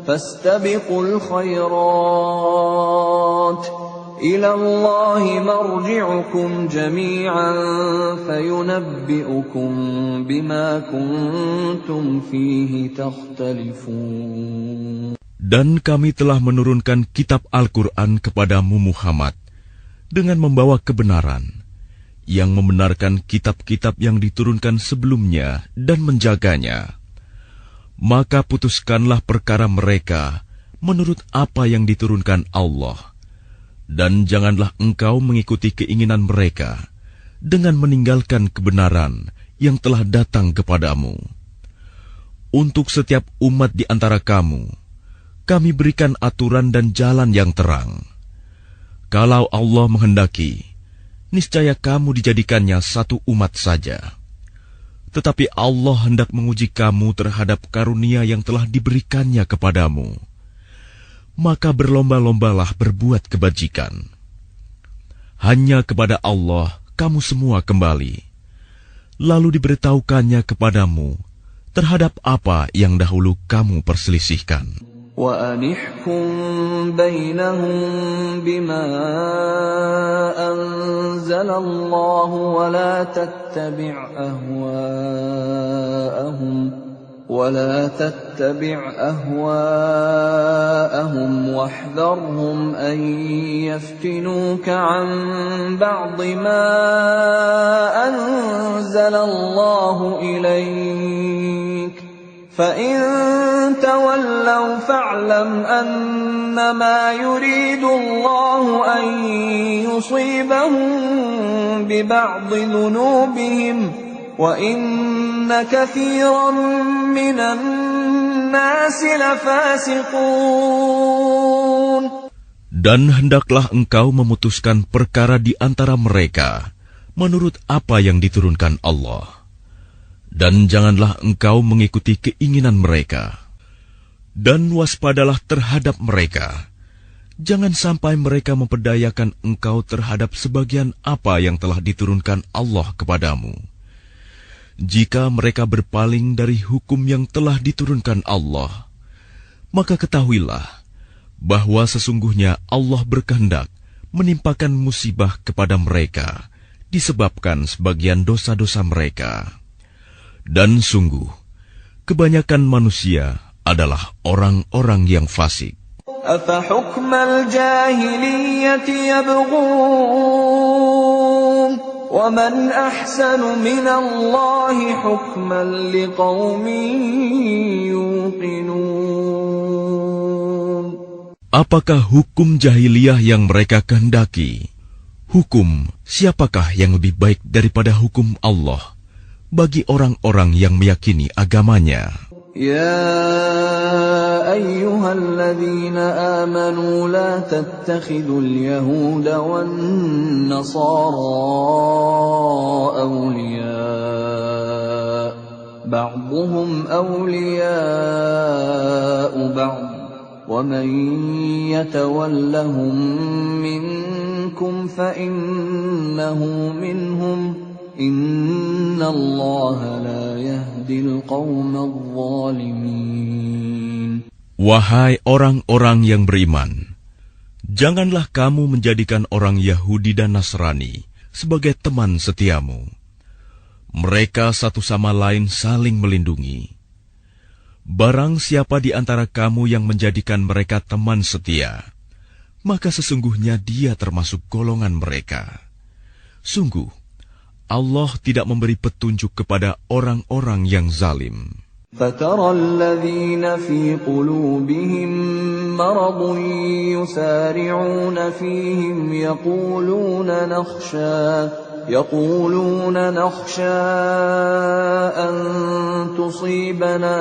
فَاسْتَبِقُوا الْخَيْرَاتِ إِلَى اللَّهِ مَرْجِعُكُمْ جَمِيعًا فَيُنَبِّئُكُم بِمَا كُنتُمْ فِيهِ تَخْتَلِفُونَ. Dan kami telah menurunkan kitab Al-Quran kepadamu Muhammad dengan membawa kebenaran, yang membenarkan kitab-kitab yang diturunkan sebelumnya dan menjaganya. Maka putuskanlah perkara mereka menurut apa yang diturunkan Allah, dan janganlah engkau mengikuti keinginan mereka dengan meninggalkan kebenaran yang telah datang kepadamu. Untuk setiap umat di antara kamu, kami berikan aturan dan jalan yang terang. Kalau Allah menghendaki, niscaya kamu dijadikannya satu umat saja. Tetapi Allah hendak menguji kamu terhadap karunia yang telah diberikannya kepadamu. Maka berlomba-lombalah berbuat kebajikan. Hanya kepada Allah kamu semua kembali. Lalu diberitahukannya kepadamu terhadap apa yang dahulu kamu perselisihkan. وَأَنِحْكُم بَيْنَهُم بِمَا أَنزَلَ اللَّهُ وَلَا تَتَّبِعْ أَهْوَاءَهُمْ وَاحْذَرْهُمْ أَن يَفْتِنُوكَ عَن بَعْضِ مَا أَنزَلَ اللَّهُ إِلَيْكَ فَإِن تَوَلَّوْا فَاعْلَمْ أَنَّمَا يُرِيدُ اللَّهُ أَن يُصِيبَهُم بِبَعْضِ ذُنُوبِهِمْ وَإِنَّ كَثِيرًا مِنَ النَّاسِ لَفَاسِقُونَ. Dan hendaklah engkau memutuskan perkara di antara mereka menurut apa yang diturunkan Allah. Dan janganlah engkau mengikuti keinginan mereka. Dan waspadalah terhadap mereka. Jangan sampai mereka memperdayakan engkau terhadap sebagian apa yang telah diturunkan Allah kepadamu. Jika mereka berpaling dari hukum yang telah diturunkan Allah, maka ketahuilah bahwa sesungguhnya Allah berkehendak menimpakan musibah kepada mereka disebabkan sebagian dosa-dosa mereka. Dan sungguh, kebanyakan manusia adalah orang-orang yang fasik. أَفَحُكْمَ الْجَاهِلِيَّةِ يَبْغُونَ وَمَنْ أَحْسَنُ مِنَ اللَّهِ حُكْمًا لِقَوْمٍ يُوقِنُونَ. Apakah hukum jahiliyah yang mereka kehendaki? Hukum siapakah yang lebih baik daripada hukum Allah bagi orang-orang yang meyakini agamanya? Ya أيها الذين آمنوا لا تتخذوا اليهود والنصارى أولياء بعضهم أولياء بعض ومن يتولهم منكم فإنه منهم إن الله لا يهدي القوم الظالمين. Wahai orang-orang yang beriman, janganlah kamu menjadikan orang Yahudi dan Nasrani sebagai teman setiamu. Mereka satu sama lain saling melindungi. Barang siapa di antara kamu yang menjadikan mereka teman setia, maka sesungguhnya dia termasuk golongan mereka. Sungguh, Allah tidak memberi petunjuk kepada orang-orang yang zalim. فَتَرَى الَّذِينَ فِي قُلُوبِهِم مَّرَضٌ يُسَارِعُونَ فِيهِمْ يقولون نخشى أن تصيبنا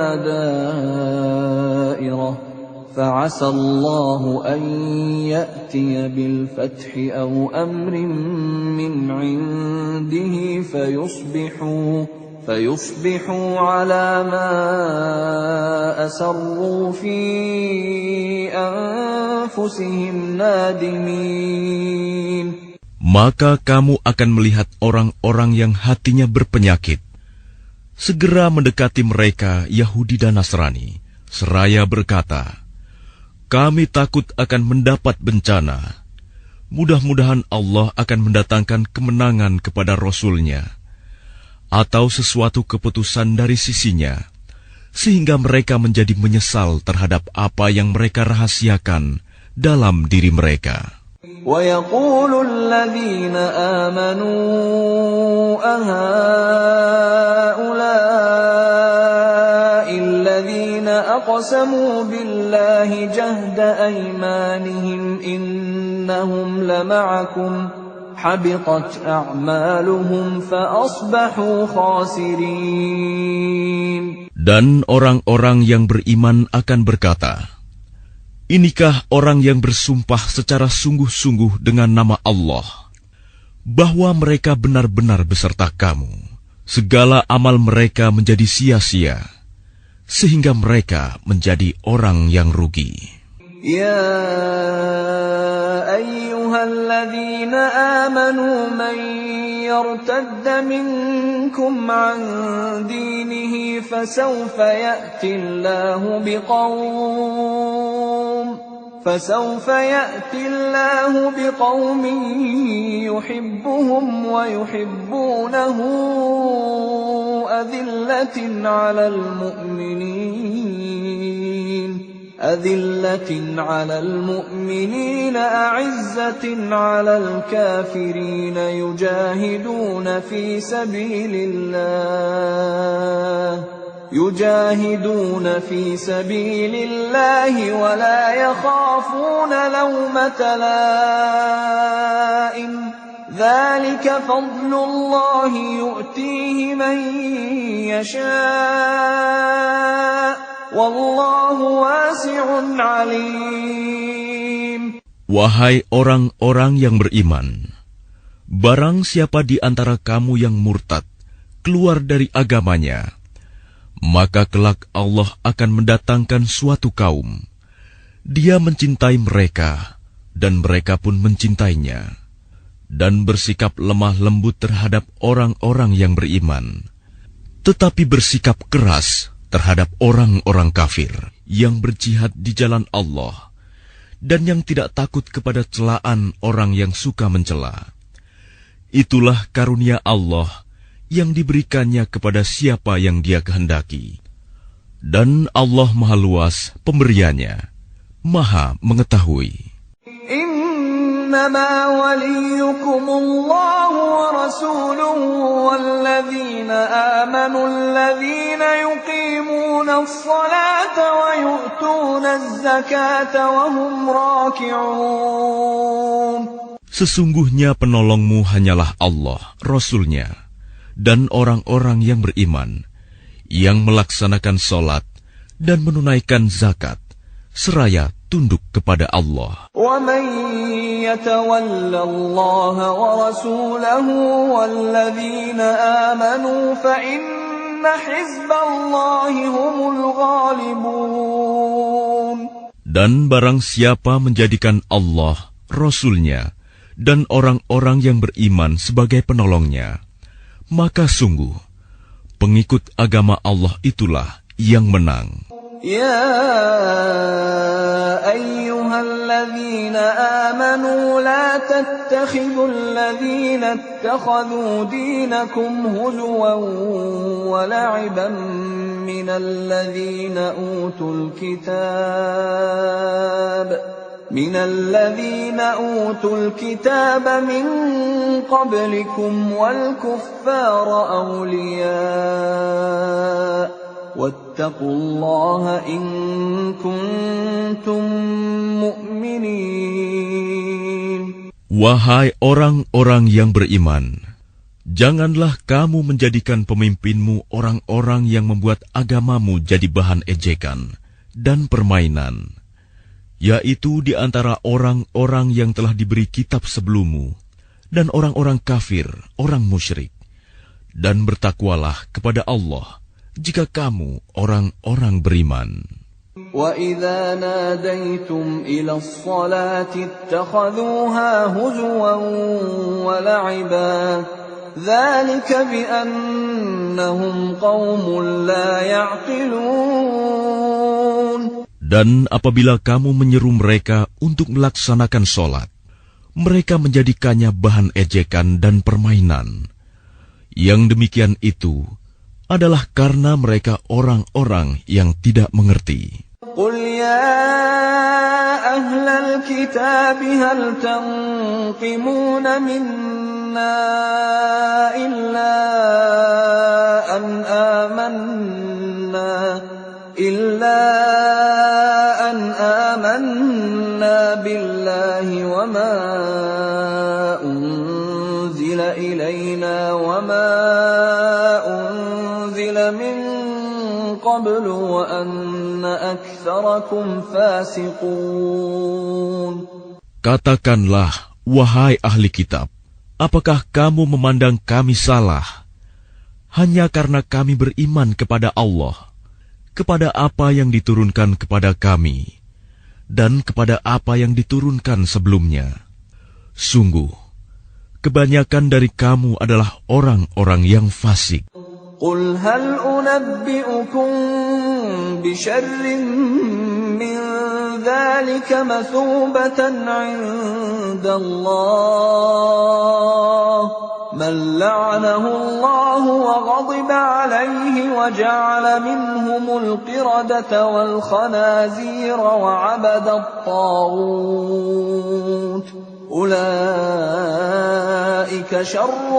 دائرة فعسى الله أن يأتي بالفتح أو أمر من عنده فيصبحوا على ما أسروا في أنفسهم نادمين. Maka kamu akan melihat orang-orang yang hatinya berpenyakit segera mendekati mereka Yahudi dan Nasrani, seraya berkata, kami takut akan mendapat bencana. Mudah-mudahan Allah akan mendatangkan kemenangan kepada Rasul-Nya, atau sesuatu keputusan dari sisinya, sehingga mereka menjadi menyesal terhadap apa yang mereka rahasiakan dalam diri mereka. وَيَقُولُ الَّذِينَ آمَنُوا أَهَؤُلَاءِ الَّذِينَ أَقْسَمُوا بِاللَّهِ جَهْدَ أَيْمَانِهِمْ إِنَّهُمْ لَمَعَكُمْ حَبِطَتْ أَعْمَالُهُمْ فَأَصْبَحُوا خَاسِرِينَ. Dan orang-orang yang beriman akan berkata, inikah orang yang bersumpah secara sungguh-sungguh dengan nama Allah, bahwa mereka benar-benar beserta kamu. Segala amal mereka menjadi sia-sia, sehingga mereka menjadi orang yang rugi. Ya ayyuhalladzina amanu man yartadda minkum an dinihi fasawfa ya'ti Allahu biqawmin yuhibbuhum wa yuhibbunahu أذلة على المؤمنين أعزة على الكافرين يجاهدون في سبيل الله ولا يخافون لومة لائم ذلك فضل الله يؤتيه من يشاء والله واسع عليم. Wahai orang-orang yang beriman, barang siapa di antara kamu yang murtad keluar dari agamanya, maka kelak Allah akan mendatangkan suatu kaum. Dia mencintai mereka, dan mereka pun mencintainya, dan bersikap lemah lembut terhadap orang-orang yang beriman, tetapi bersikap keras terhadap orang-orang kafir yang berjihad di jalan Allah, dan yang tidak takut kepada celaan orang yang suka mencela. Itulah karunia Allah yang diberikannya kepada siapa yang Dia kehendaki. Dan Allah Maha Luas pemberiannya, Maha mengetahui. إنما وليكم الله ورسوله والذين آمنوا الذين يقيمون الصلاة ويؤتون الزكاة وهم راكعون. Sesungguhnya penolongmu hanyalah Allah, Rasul-Nya, dan orang-orang yang beriman, yang melaksanakan solat dan menunaikan zakat, seraya tunduk kepada Allah. وَمَن يَتَوَلَّ اللَّهَ وَرَسُولَهُ وَالَّذِينَ آمَنُوا فَإِنَّ حِزْبَ اللَّهِ هُمُ الْغَالِبُونَ. Dan barang siapa menjadikan Allah, Rasul-Nya, dan orang-orang yang beriman sebagai penolongnya, maka sungguh, pengikut agama Allah itulah yang menang. يَا أَيُّهَا الَّذِينَ آمَنُوا لَا تَتَّخِذُوا الَّذِينَ اتَّخَذُوا دِينَكُمْ هُزُوًا وَلَعِبًا مِّنَ الَّذِينَ أُوتُوا الْكِتَابَ مِن قَبْلِكُمْ وَالْكُفَّارَ أَوْلِيَاءَ وَاتَّقُوا اللَّهَ إِن كُنتُم مُّؤْمِنِينَ. Wahai orang-orang yang beriman, janganlah kamu menjadikan pemimpinmu orang-orang yang membuat agamamu jadi bahan ejekan dan permainan, yaitu di antara orang-orang yang telah diberi kitab sebelummu dan orang-orang kafir, orang musyrik. Dan bertakwalah kepada Allah jika kamu orang-orang beriman. وَإِذَا نَادَيْتُمْ إِلَى الصَّلَاةِ اتَّخَذُوهَا هُزُوًا وَلَعِبًا ذَلِكَ بِأَنَّهُمْ قَوْمٌ لَّا يَعْقِلُونَ. Dan apabila kamu menyeru mereka untuk melaksanakan sholat, mereka menjadikannya bahan ejekan dan permainan. Yang demikian itu adalah karena mereka orang-orang yang tidak mengerti. قُلْ يَا أَهْلَ الْكِتَابِ هَلْ تَنقِمُونَ مِنَّا إِلَّا أَنْ آمَنَّا بِاللَّهِ وَمَا أُنْزِلَ إِلَيْنَا وَمَا أُنْزِلَ مِنْ قَبْلُ وَأَنَّ أَكْثَرَكُمْ فَاسِقُونَ. Katakanlah, wahai ahli kitab, apakah kamu memandang kami salah hanya karena kami beriman kepada Allah, kepada apa yang diturunkan kepada kami, dan kepada apa yang diturunkan sebelumnya? Sungguh, kebanyakan dari kamu adalah orang-orang yang fasik. قُلْ هَلْ أُنَبِّئُكُم بِشَرٍّ مِّن ذَلِكَ مَثُوبَةً عِندَ اللَّهِ مَن لَّعَنَهُ اللَّهُ وَغَضِبَ عَلَيْهِ وَجَعَلَ مِنْهُمُ الْقِرَدَةَ وَالْخَنَازِيرَ وَعَبَدَ الطَّاغُوتَ أُولَٰئِكَ شَرٌّ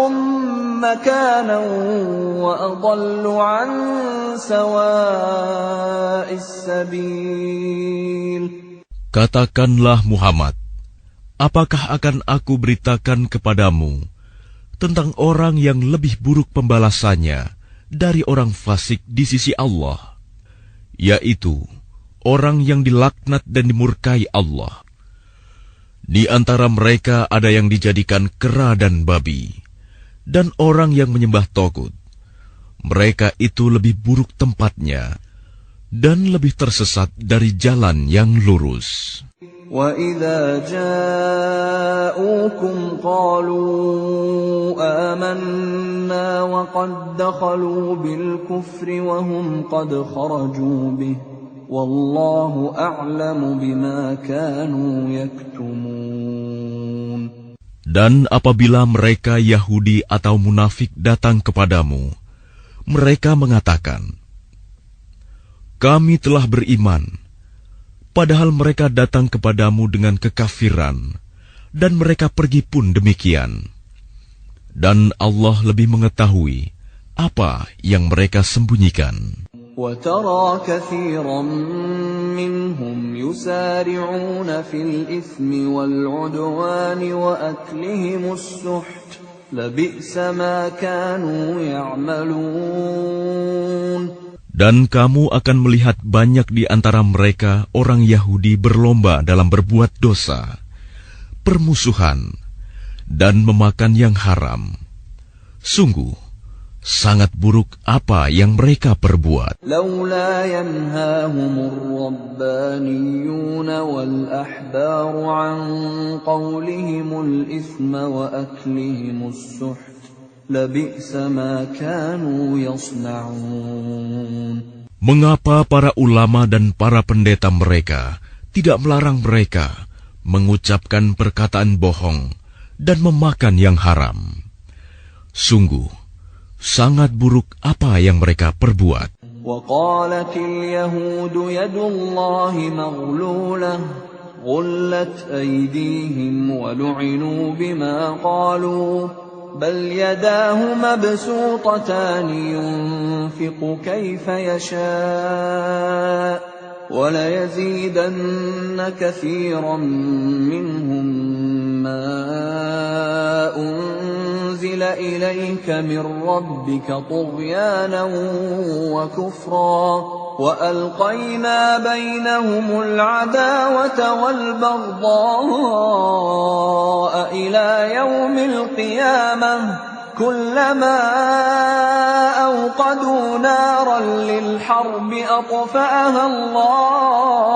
مَّكَانًا وَأَضَلُّ عَن سَوَاءِ السَّبِيلِ. Katakanlah Muhammad, apakah akan aku beritakan kepadamu tentang orang yang lebih buruk pembalasannya dari orang fasik di sisi Allah, yaitu orang yang dilaknat dan dimurkai Allah. Di antara mereka ada yang dijadikan kera dan babi, dan orang yang menyembah togut. Mereka itu lebih buruk tempatnya dan lebih tersesat dari jalan yang lurus. وَإِذَا جَاءُوكُمْ قَالُوا آمَنَّا وَقَدْ دَخَلُوا بِالْكُفْرِ وَهُمْ قَدْ خَرَجُوا بِهِ وَاللَّهُ أَعْلَمُ بِمَا كَانُوا يَكْتُمُونَ. Dan apabila mereka Yahudi atau munafik datang kepadamu, mereka mengatakan, "Kami telah beriman," padahal mereka datang kepadamu dengan kekafiran, dan mereka pergi pun demikian. Dan Allah lebih mengetahui apa yang mereka sembunyikan. وَتَرَى كَثِيرًا مِّنْهُمْ يُسَارِعُونَ فِي الْإِثْمِ وَالْعُدْوَانِ وَأَكْلِهِمُ السُّحْتَ لَبِئْسَ مَا كَانُوا يَعْمَلُونَ. Dan kamu akan melihat banyak di antara mereka orang Yahudi berlomba dalam berbuat dosa, permusuhan, dan memakan yang haram. Sungguh, sangat buruk apa yang mereka perbuat. لولا ينهاهم الربانيون والأحبار عن قولهم الإثم وأكلهم السحت لبئس ما كانوا يصنعون. Mengapa para ulama dan para pendeta mereka tidak melarang mereka mengucapkan perkataan bohong dan memakan yang haram? Sungguh, sangat buruk apa yang mereka perbuat. وقالت اليهود يد الله مغلولة غلت أيديهم ولعنوا بما قالوا بل يداه مبسوطتان ينفق كيف يشاء وليزيدن كثيرا منهم ما أنزل إليك من ربك طغيانا وكفرا وألقينا بينهم العداوة والبغضاء إلى يوم القيامة كلما أوقدوا نارا للحرب أطفأها الله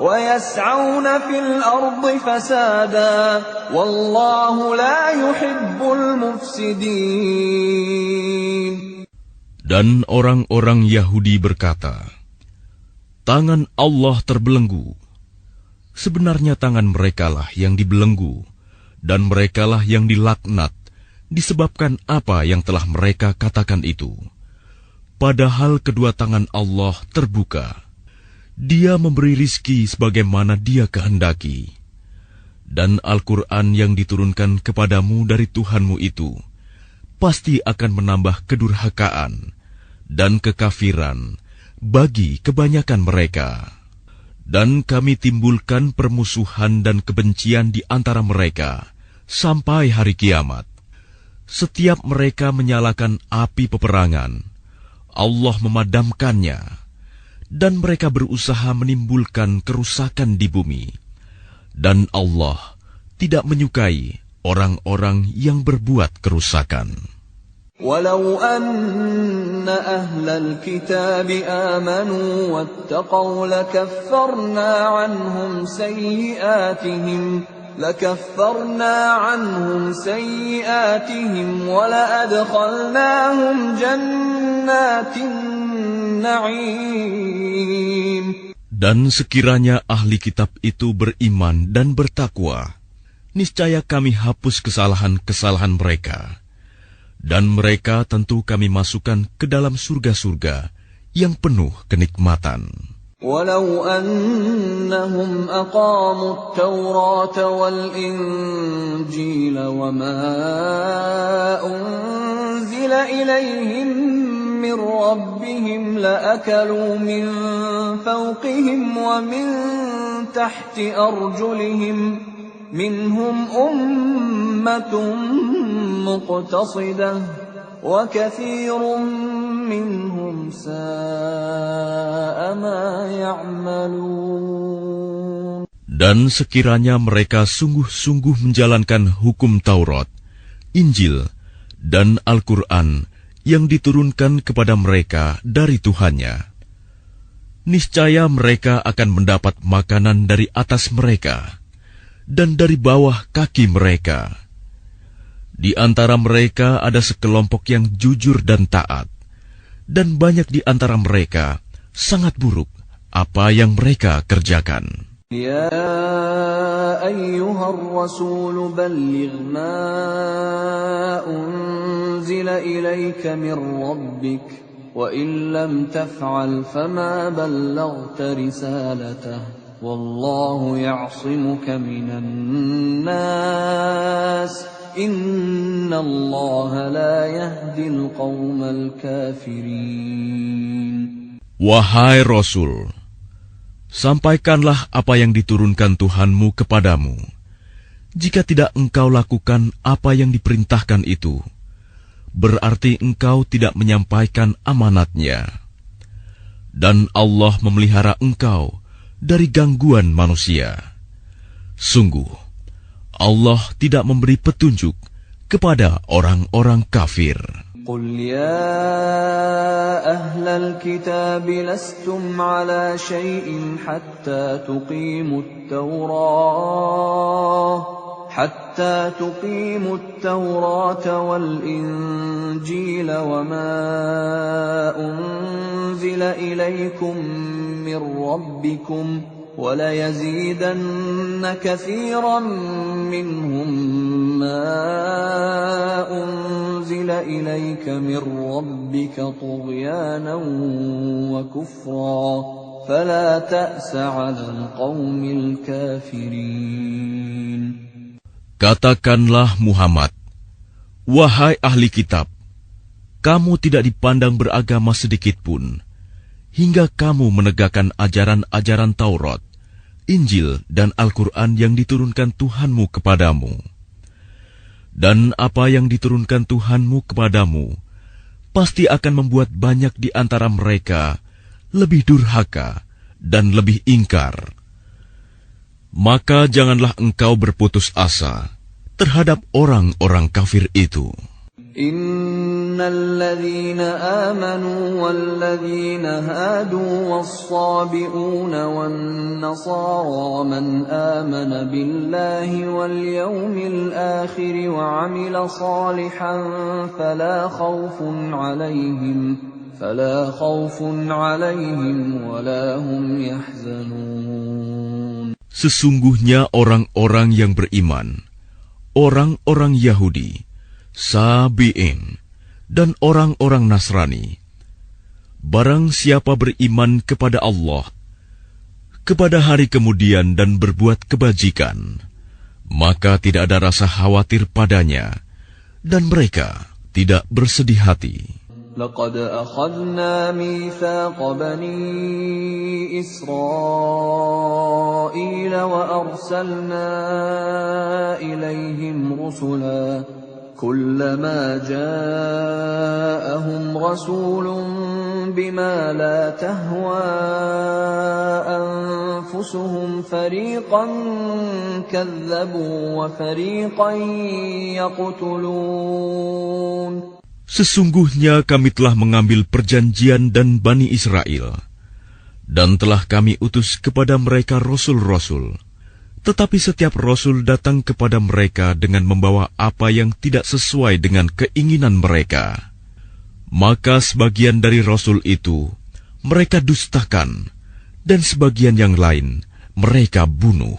ويسعون في الأرض فسادا والله لا يحب المفسدين. Dan orang-orang Yahudi berkata, tangan Allah terbelenggu. Sebenarnya tangan merekalah yang dibelenggu, dan merekalah yang dilaknat, disebabkan apa yang telah mereka katakan itu. Padahal kedua tangan Allah terbuka. Dia memberi rizki sebagaimana Dia kehendaki. Dan Al-Quran yang diturunkan kepadamu dari Tuhanmu itu, pasti akan menambah kedurhakaan dan kekafiran bagi kebanyakan mereka. Dan kami timbulkan permusuhan dan kebencian di antara mereka sampai hari kiamat. Setiap mereka menyalakan api peperangan, Allah memadamkannya, dan mereka berusaha menimbulkan kerusakan di bumi. Dan Allah tidak menyukai orang-orang yang berbuat kerusakan. ولو أن أهل الكتاب آمنوا واتقوا لكفرنا عنهم سيئاتهم ولأدخلناهم جنات النعيم. Dan sekiranya ahli kitab itu beriman dan bertakwa, niscaya kami hapus kesalahan-kesalahan mereka. Dan mereka tentu kami masukkan ke dalam surga-surga yang penuh kenikmatan. ولو أنهم أقاموا التوراة والإنجيل وما أنزل إليهم من ربهم لأكلوا من فوقهم ومن تحت أرجلهم منهم أمة مقتصدة وكثير منهم ساء ما يعملون. Dan sekiranya mereka sungguh-sungguh menjalankan hukum Taurat, Injil, dan Al-Quran yang diturunkan kepada mereka dari Tuhannya, niscaya mereka akan mendapat makanan dari atas mereka dan dari bawah kaki mereka. Di antara mereka ada sekelompok yang jujur dan taat, dan banyak di antara mereka sangat buruk apa yang mereka kerjakan. Ya ayyuhar rasul balligh ma unzila ilayka min rabbik wa in lam taf'al fama ballaghta risalatahu wallahu ya'simuka minan nas Inna Allah la yahdil qawmal kafirin. Wahai Rasul, sampaikanlah apa yang diturunkan Tuhanmu kepadamu. Jika tidak engkau lakukan apa yang diperintahkan itu, berarti engkau tidak menyampaikan amanatnya. Dan Allah memelihara engkau dari gangguan manusia. Sungguh, Allah tidak memberi petunjuk kepada orang-orang kafir. قل يا أهل الكتاب لستم على شيء حتى تقيموا التوراة والإنجيل وما أنزل إليكم من ربكم وَلَيَزِيدَنَّ كَثِيرًا مِّنْهُمْ مَا أُنزِلَ إِلَيْكَ مِنْ رَبِّكَ طُغْيَانًا وَكُفْرًا فَلَا تَأْسَ عَلَى الْقَوْمِ الْكَافِرِينَ. Katakanlah Muhammad, wahai ahli kitab, kamu tidak dipandang beragama sedikitpun, hingga kamu menegakkan ajaran-ajaran Taurat, Injil, dan Al-Quran yang diturunkan Tuhanmu kepadamu. Dan apa yang diturunkan Tuhanmu kepadamu, pasti akan membuat banyak di antara mereka lebih durhaka dan lebih ingkar. Maka janganlah engkau berputus asa terhadap orang-orang kafir itu. Innal ladzina amanu wal ladzina hadu was-sabi'una wan nasara man amana billahi wal yawmil akhir wa 'amila salihan fala khawfun 'alaihim wa la hum yahzanun. Sesungguhnya orang-orang yang beriman, orang-orang Yahudi, Sabi'in, dan orang-orang Nasrani, barang siapa beriman kepada Allah, kepada hari kemudian dan berbuat kebajikan, maka tidak ada rasa khawatir padanya, dan mereka tidak bersedih hati. لقد أخذنا ميثاق بني إسرائيل وأرسلنا إليهم رسلا كلما جاءهم رسول بما لا تهوى أنفسهم فريقا كذبوا وفريقا يقتلون. Sesungguhnya kami telah mengambil perjanjian dan Bani Israel, dan telah kami utus kepada mereka rasul-rasul. Tetapi setiap rasul datang kepada mereka dengan membawa apa yang tidak sesuai dengan keinginan mereka. Maka sebagian dari rasul itu mereka dustakan, dan sebagian yang lain mereka bunuh.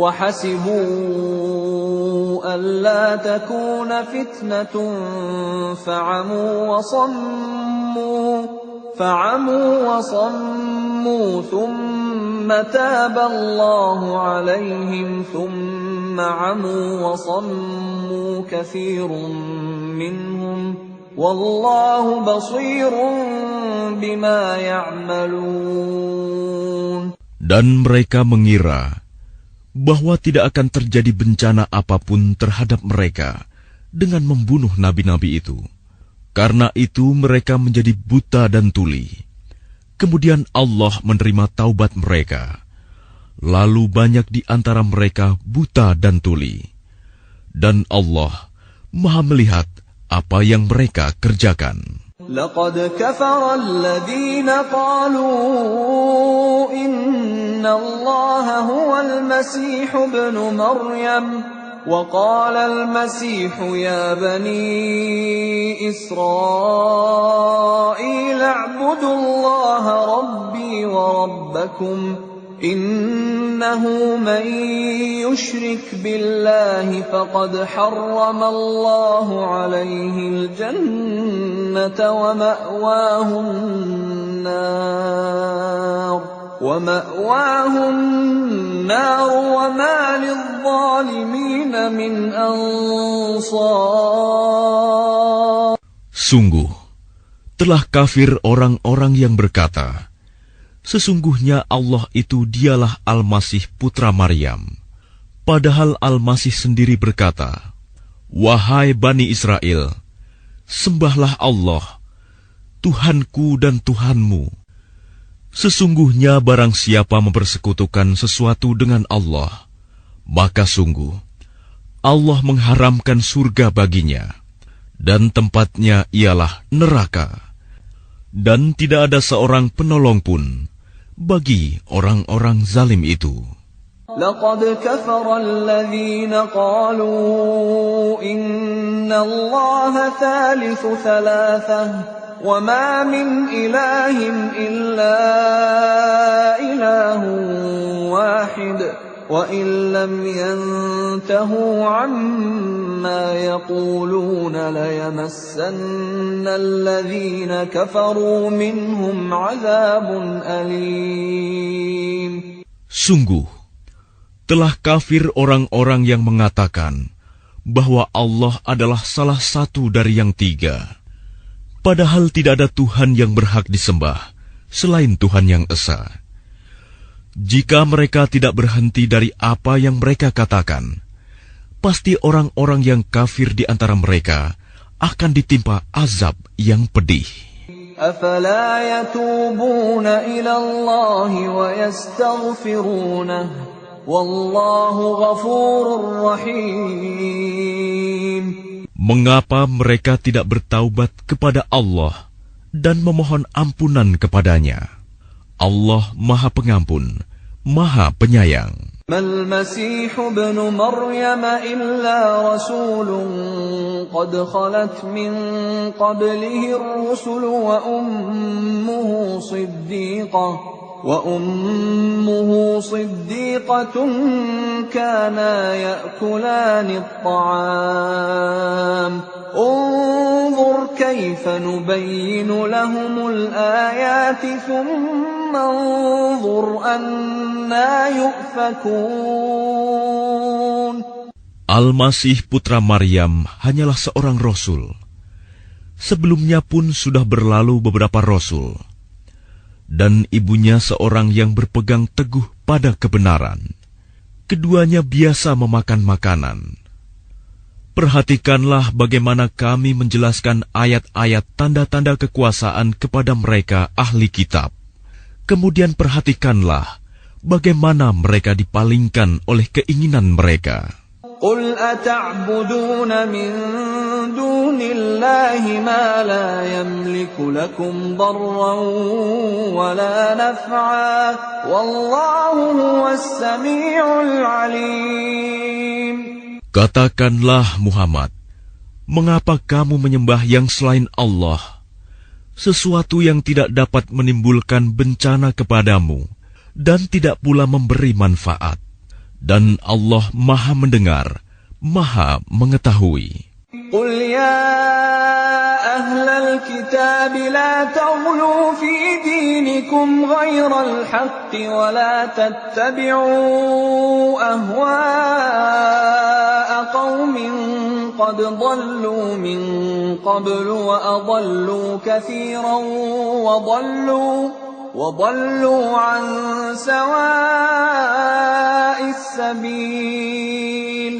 وَحَسِبُوا أَلَّا تَكُونَ فِتْنَةٌ فَعَمُوا وَصَمُّوا ثُمَّ تَابَ اللَّهُ عَلَيْهِمْ ثُمَّ عَمُوا وَصَمُّوا كَثِيرٌ مِّنْهُمْ وَاللَّهُ بَصِيرٌ بِمَا يَعْمَلُونَ. Dan mereka mengira bahwa tidak akan terjadi bencana apapun terhadap mereka dengan membunuh nabi-nabi itu. Karena itu mereka menjadi buta dan tuli. Kemudian Allah menerima taubat mereka. Lalu banyak di antara mereka buta dan tuli. Dan Allah Maha melihat apa yang mereka kerjakan. لقد كفر الذين قالوا إن الله هو المسيح ابن مريم وقال المسيح يا بني إسرائيل اعبدوا الله ربي وربكم إنه من يشرك بالله فقد حرم الله عليه الجنة ومأواه النار وما للظالمين من أنصار. Sungguh, telah kafir orang-orang yang berkata, sesungguhnya Allah itu dialah Al-Masih putra Maryam. Padahal Al-Masih sendiri berkata, wahai Bani Israel, Sembahlah Allah, Tuhanku dan Tuhanmu. Sesungguhnya barang siapa mempersekutukan sesuatu dengan Allah, maka sungguh Allah mengharamkan surga baginya, dan tempatnya ialah neraka. Dan tidak ada seorang penolong pun bagi orang-orang zalim itu. لقد كفر الذين قالوا إن الله ثالث ثلاثة وما من إله إلا إله واحد وإن لم ينتهوا عما يقولون ليمسن الذين كفروا منهم عذاب أليم. Sungguh, telah kafir orang-orang yang mengatakan bahwa Allah adalah salah satu dari yang tiga, padahal tidak ada Tuhan yang berhak disembah selain Tuhan yang esa. Jika mereka tidak berhenti dari apa yang mereka katakan, pasti orang-orang yang kafir di antara mereka akan ditimpa azab yang pedih. أفلا يتوبون إلى الله ويستغفرونه والله غفور رحيم. Mengapa mereka tidak bertaubat kepada Allah dan memohon ampunan kepadanya? Allah Maha Pengampun, Maha Penyayang. ما المسيح ابن مريم إلا رسول قد خلت من قبله الرسل وأمه صديقة كانا يأكلان الطعام انظر كيف نبين لهم الآيات ثم انظر أنا يؤفكون. Al-Masih putra Maryam hanyalah seorang rasul. Sebelumnya pun sudah berlalu beberapa rasul, dan ibunya seorang yang berpegang teguh pada kebenaran. Keduanya biasa memakan makanan. Perhatikanlah bagaimana kami menjelaskan ayat-ayat tanda-tanda kekuasaan kepada mereka ahli kitab. Kemudian perhatikanlah bagaimana mereka dipalingkan oleh keinginan mereka. قل أتعبدون من دون الله ما لا يملك لكم ضرا ولا نفعا والله هو السميع العليم. Katakanlah Muhammad, mengapa kamu menyembah yang selain Allah, sesuatu yang tidak dapat menimbulkan bencana kepadamu dan tidak pula memberi manfaat? Dan Allah Maha Mendengar, Maha Mengetahui. قل يا أهل الكتاب لا تغلوا في دينكم غير الحق ولا تتبعوا أهواء قوم قد ضلوا من قبل وأضلوا كثيرا وضلوا عن سواء السبيل.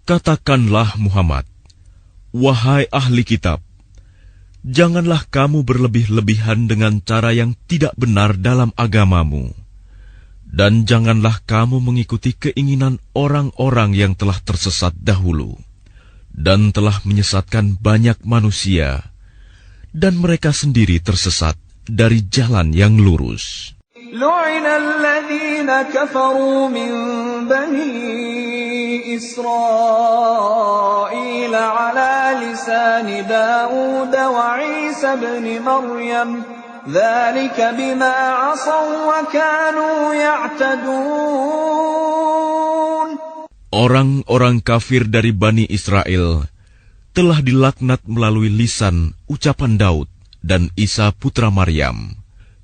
Katakanlah Muhammad, wahai ahli kitab, janganlah kamu berlebih-lebihan dengan cara yang tidak benar dalam agamamu, dan janganlah kamu mengikuti keinginan orang-orang yang telah tersesat dahulu, dan telah menyesatkan banyak manusia, dan mereka sendiri tersesat dari jalan yang lurus. لعن الذين كفروا من بني إسرائيل على لسان داود وعيسى بن مريم ذلك بما عصوا وكانوا يعتدون. Orang-orang kafir dari Bani Israel telah dilaknat melalui lisan ucapan Daud dan Isa putra Maryam.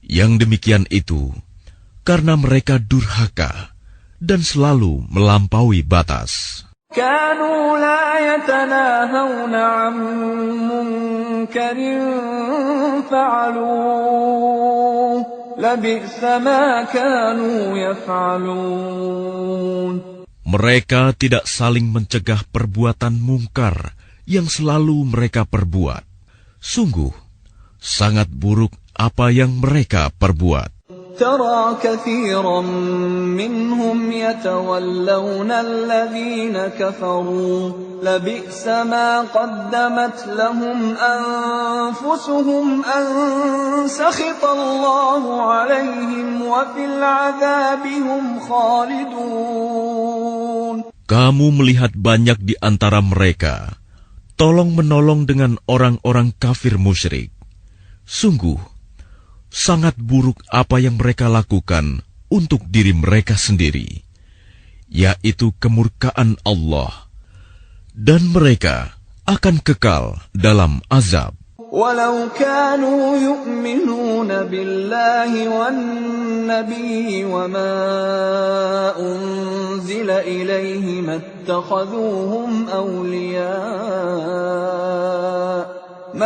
Yang demikian itu karena mereka durhaka dan selalu melampaui batas. كانوا لا يتناهون عن منكر فعلوه لبئس ما كانوا يفعلون. Mereka tidak saling mencegah perbuatan mungkar yang selalu mereka perbuat. Sungguh, sangat buruk apa yang mereka perbuat. ترى كثيرا منهم يتولون الذين كفروا لبئس ما قدمت لهم أنفسهم أن سخط الله عليهم وفي العذاب هم خالدون. Kamu melihat banyak di antara mereka tolong-menolong dengan orang-orang kafir musyrik. Sungguh, sangat buruk apa yang mereka lakukan untuk diri mereka sendiri, yaitu kemurkaan Allah, dan mereka akan kekal dalam azab. ولو كانوا يؤمنون بالله والنبي وما أنزل إليه ما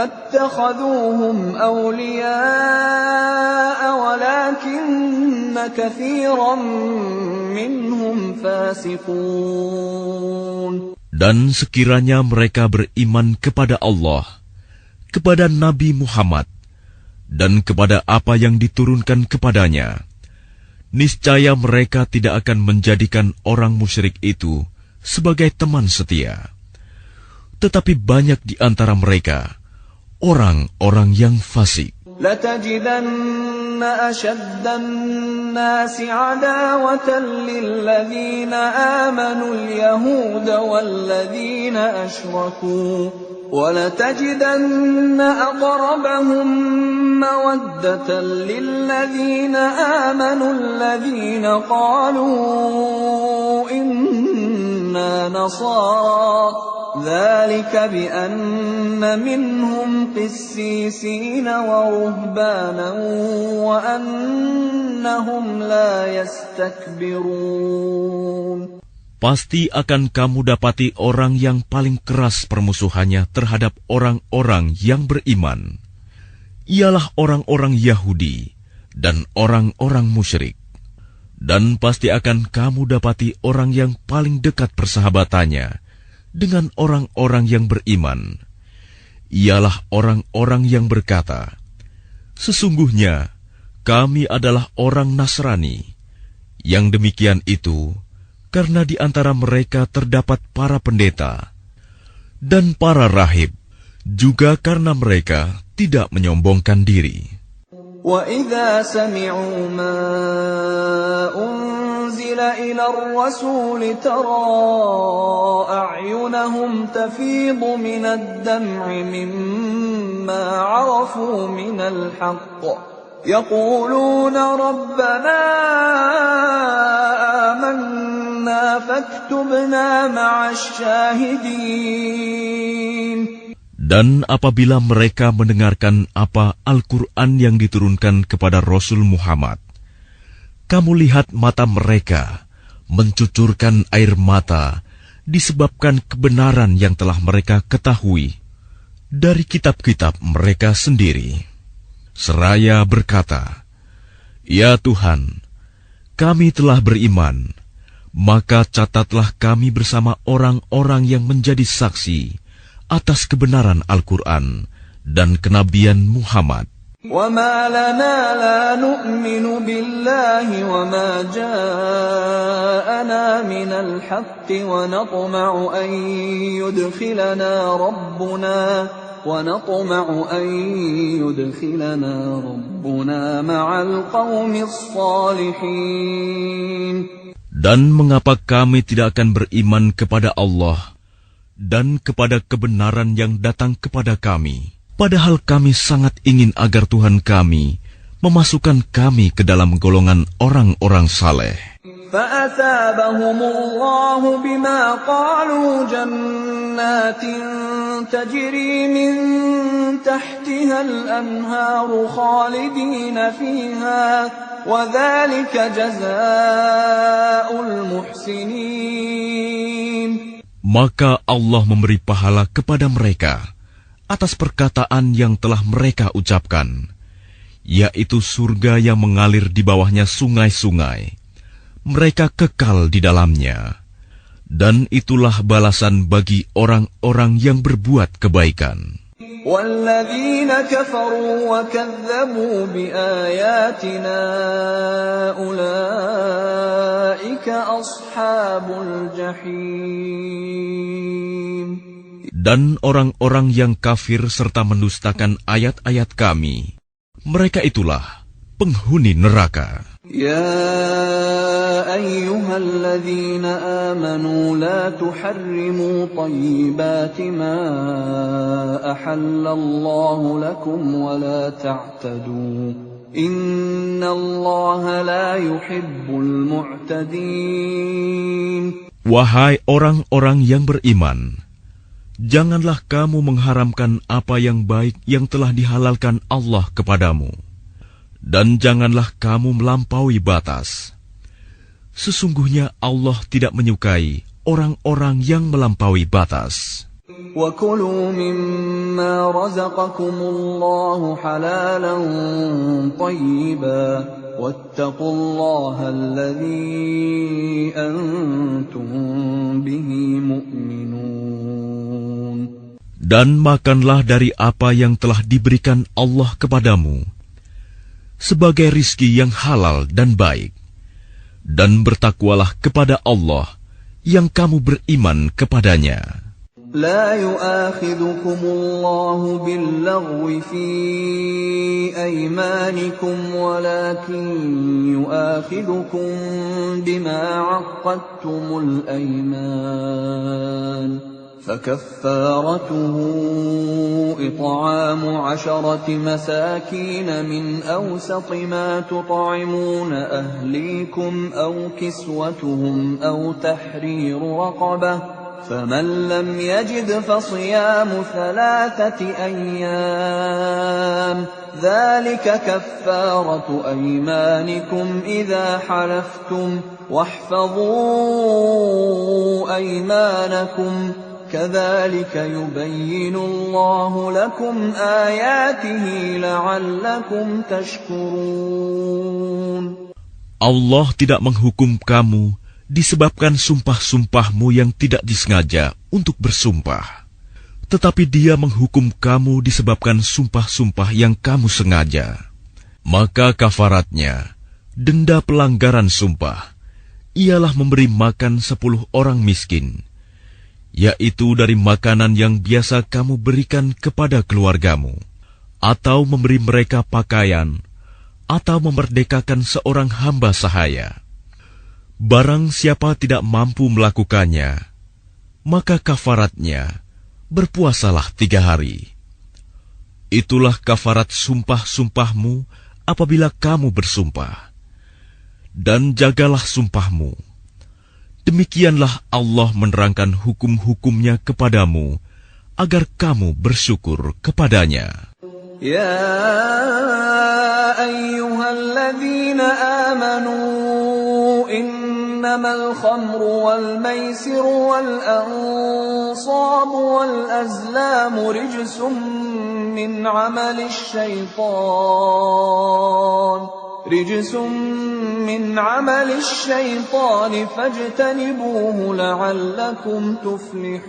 اتخذوهم أولياء ولكن كثيرا منهم فاسقون. Dan sekiranya mereka beriman kepada Allah, kepada Nabi Muhammad, dan kepada apa yang diturunkan kepadanya, niscaya mereka tidak akan menjadikan orang musyrik itu sebagai teman setia. Tetapi banyak di antara mereka orang-orang yang fasik. لتجدن أشد الناس عداوة للذين آمنوا اليهود والذين أشركوا ولتجدن أقربهم مودة للذين آمنوا الذين قالوا إنا نصارى ذلك بأن منهم قسيسين ورهبانا وأنهم لا يستكبرون. Pasti akan kamu dapati orang yang paling keras permusuhannya terhadap orang-orang yang beriman. Ialah orang-orang Yahudi dan orang-orang musyrik. Dan pasti akan kamu dapati orang yang paling dekat persahabatannya dengan orang-orang yang beriman. Ialah orang-orang yang berkata, "Sesungguhnya kami adalah orang Nasrani." Yang demikian itu karena di antara mereka terdapat para pendeta dan para rahib, juga karena mereka tidak menyombongkan diri. وَإِذَا سَمِعُوا مَا أُنزِلَ إِلَى الرَّسُولِ تَرَى أَعْيُنَهُمْ تَفِيضُ مِنَ الدَّمْعِ مِمَّا عَرَفُوا مِنَ الْحَقِّ يَقُولُونَ رَبَّنَا آمَنَّا فَاكْتُبْنَا مَعَ الشَّاهِدِينَ. Dan apabila mereka mendengarkan apa Al-Quran yang diturunkan kepada Rasul Muhammad, kamu lihat mata mereka mencucurkan air mata disebabkan kebenaran yang telah mereka ketahui dari kitab-kitab mereka sendiri. Seraya berkata, "Ya Tuhan, kami telah beriman, maka catatlah kami bersama orang-orang yang menjadi saksi atas kebenaran Al-Quran dan kenabian Muhammad." وَمَا لَنَا لَا نُؤْمِنُ بِاللَّهِ وَمَا جَاءَنَا مِنَ الْحَقِّ وَنَطْمَعُ أَن يُدْخِلَنَا رَبُّنَا مَعَ الْقَوْمِ الصَّالِحِينَ. Dan mengapa kami tidak akan beriman kepada Allah dan kepada kebenaran yang datang kepada kami, padahal kami sangat ingin agar Tuhan kami memasukkan kami ke dalam golongan orang-orang saleh. فَأَثَابَهُمُ اللَّهُ بِمَا قَالُوا جَنَّاتٍ تَجْرِي مِن تَحْتِهَا الْأَنْهَارُ خَالِدِينَ فِيهَا وَذَلِكَ جَزَاءُ الْمُحْسِنِينَ. Maka Allah memberi pahala kepada mereka atas perkataan yang telah mereka ucapkan, yaitu surga yang mengalir di bawahnya sungai-sungai. Mereka kekal di dalamnya, dan itulah balasan bagi orang-orang yang berbuat kebaikan. والذين كفروا وكذبوا بآياتنا أولئك أصحاب الجحيم. Dan orang-orang yang kafir serta mendustakan ayat-ayat Kami, mereka itulah penghuni neraka. يا أيها الذين آمنوا لا تحرموا طيبات ما أحل الله لكم ولا تعتدوا إن الله لا يحب المعتدين. Wahai orang-orang yang beriman, janganlah kamu mengharamkan apa yang baik yang telah dihalalkan Allah kepadamu. Dan janganlah kamu melampaui batas. Sesungguhnya Allah tidak menyukai orang-orang yang melampaui batas. وَكُلُوا مِمَّا رَزَقَكُمُ اللَّهُ حَلَالًا طَيِّبًا وَاتَّقُوا اللَّهَ الَّذِي أَنْتُمْ بِهِ مُؤْمِنُونَ. Dan makanlah dari apa yang telah diberikan Allah kepadamu sebagai rizki yang halal dan baik, dan bertakwalah kepada Allah yang kamu beriman kepadanya. لا يؤاخذكم الله باللغو في أيمانكم ولكن يؤاخذكم بما عقدتم الأيمان فكفارته إطعام 10 مساكين من أوسط ما تطعمون أهليكم أو كسوتهم أو تحرير رقبة فمن لم يجد فصيام 3 أيام ذلك كفارة أيمانكم إذا حلفتم واحفظوا أيمانكم كذلك يبين الله لكم آياته لعلكم تشكرون. Allah tidak menghukum kamu disebabkan sumpah-sumpahmu yang tidak disengaja untuk bersumpah, tetapi Dia menghukum kamu disebabkan sumpah-sumpah yang kamu sengaja. Maka kafaratnya, denda pelanggaran sumpah, ialah memberi makan 10 orang miskin, yaitu dari makanan yang biasa kamu berikan kepada keluargamu, atau memberi mereka pakaian, atau memerdekakan seorang hamba sahaya. Barang siapa tidak mampu melakukannya, maka kafaratnya berpuasalah 3 hari. Itulah kafarat sumpah-sumpahmu apabila kamu bersumpah. Dan jagalah sumpahmu. Demikianlah Allah menerangkan hukum-hukumnya kepadamu, agar kamu bersyukur kepadanya. Ya ayyuhalladzina amanu innamal khamru wal maisiru wal ansabu wal azlamu rijsum min amalis syaitan fajtanibuhu la'allakum tuflihun.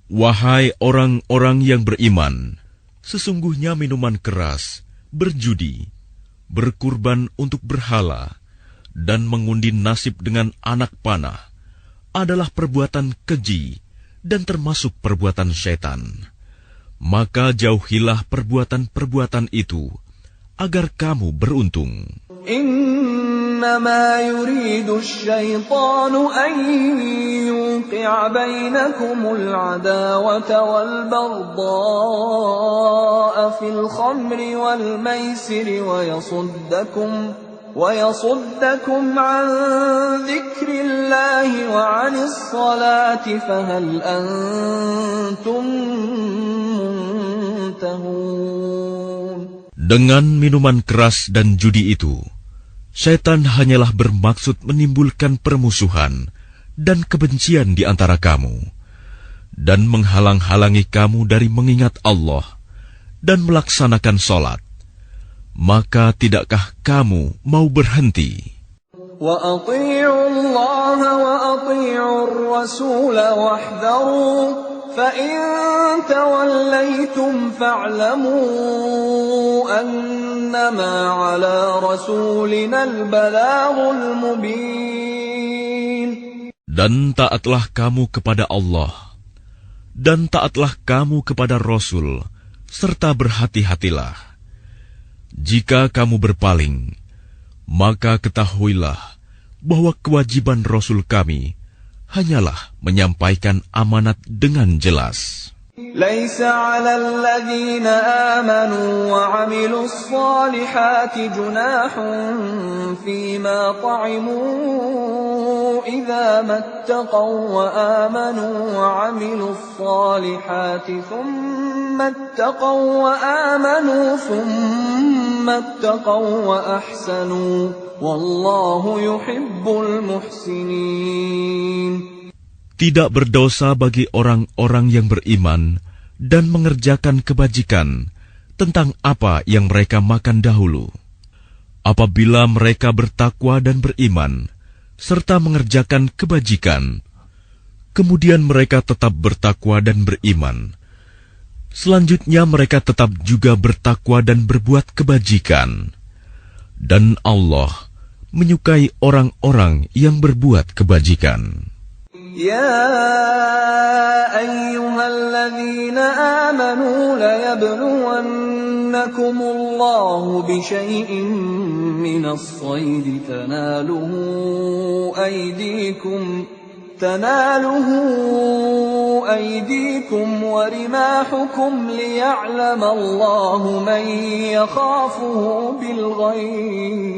Wahai orang-orang yang beriman, sesungguhnya minuman keras, berjudi, berkurban untuk berhala, dan mengundi nasib dengan anak panah adalah perbuatan keji dan termasuk perbuatan syaitan. Maka jauhilah perbuatan-perbuatan itu, agar kamu beruntung. Innama yuridu asy-syaitanu an yuqi'a bainakumul 'adawata wal baghdha'a fil khamri wal maisiri wa yasuddakum 'an dzikrillahi wa 'anis salati fahal antum muntahun. Dengan minuman keras dan judi itu, syaitan hanyalah bermaksud menimbulkan permusuhan dan kebencian di antara kamu, dan menghalang-halangi kamu dari mengingat Allah dan melaksanakan sholat. Maka tidakkah kamu mau berhenti? Wa ati'u Allah wa ati'u ar-rasul wahdharu فإن توليتم فاعلموا أنما على رسولنا البلاغ المبين. Dan taatlah kamu kepada Allah, dan taatlah kamu kepada Rasul, serta berhati-hatilah. Jika kamu berpaling, maka ketahuilah bahwa kewajiban Rasul kami hanyalah menyampaikan amanat dengan jelas. ليس على الذين آمنوا وعملوا الصالحات جناح فيما طعموا إذا ما اتقوا وآمنوا وعملوا الصالحات ثم اتقوا وآمنوا ثم اتقوا وأحسنوا والله يحب المحسنين. Tidak berdosa bagi orang-orang yang beriman dan mengerjakan kebajikan tentang apa yang mereka makan dahulu. Apabila mereka bertakwa dan beriman, serta mengerjakan kebajikan, kemudian mereka tetap bertakwa dan beriman. Selanjutnya mereka tetap juga bertakwa dan berbuat kebajikan. Dan Allah menyukai orang-orang yang berbuat kebajikan. يا أيها الذين آمنوا ليبلونكم الله بشيء من الصيد تناله أيديكم ورماحكم ليعلم الله من يخافه بالغيب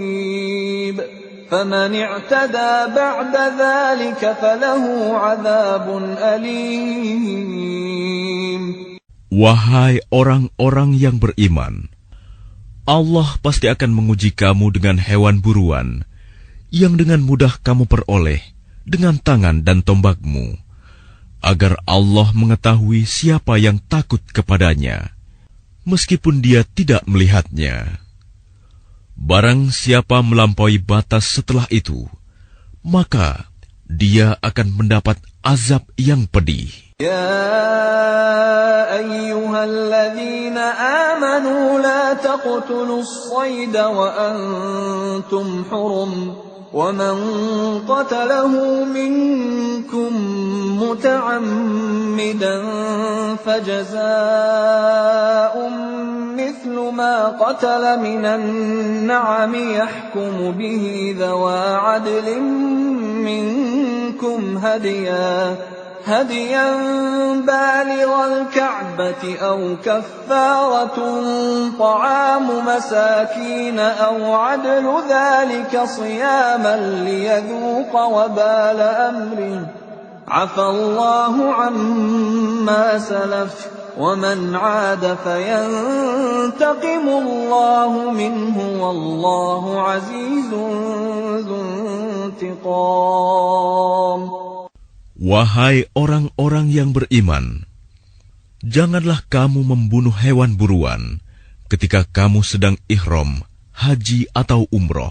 فمن اعتدى بعد ذلك فله عذاب أليم. Wahai orang-orang yang beriman, Allah pasti akan menguji kamu dengan hewan buruan yang dengan mudah kamu peroleh dengan tangan dan tombakmu, agar Allah mengetahui siapa yang takut kepadanya, meskipun dia tidak melihatnya. Barang siapa melampaui batas setelah itu, maka dia akan mendapat azab yang pedih. يا أيها الذين آمنوا لا تقتلوا الصيد وأنتم حرم ومن قتله منكم متعمدا فجزاء مثل ما قتل من النعم يحكم به ذوى عدل منكم هديا بالغ الكعبة أو كفارة طعام مساكين أو عدل ذلك صياما ليذوق وبال أمره عفى الله عما سلف ومن عاد فينتقم الله منه والله عزيز ذو انتقام. Wahai orang-orang yang beriman, janganlah kamu membunuh hewan buruan ketika kamu sedang ihram, haji atau umroh.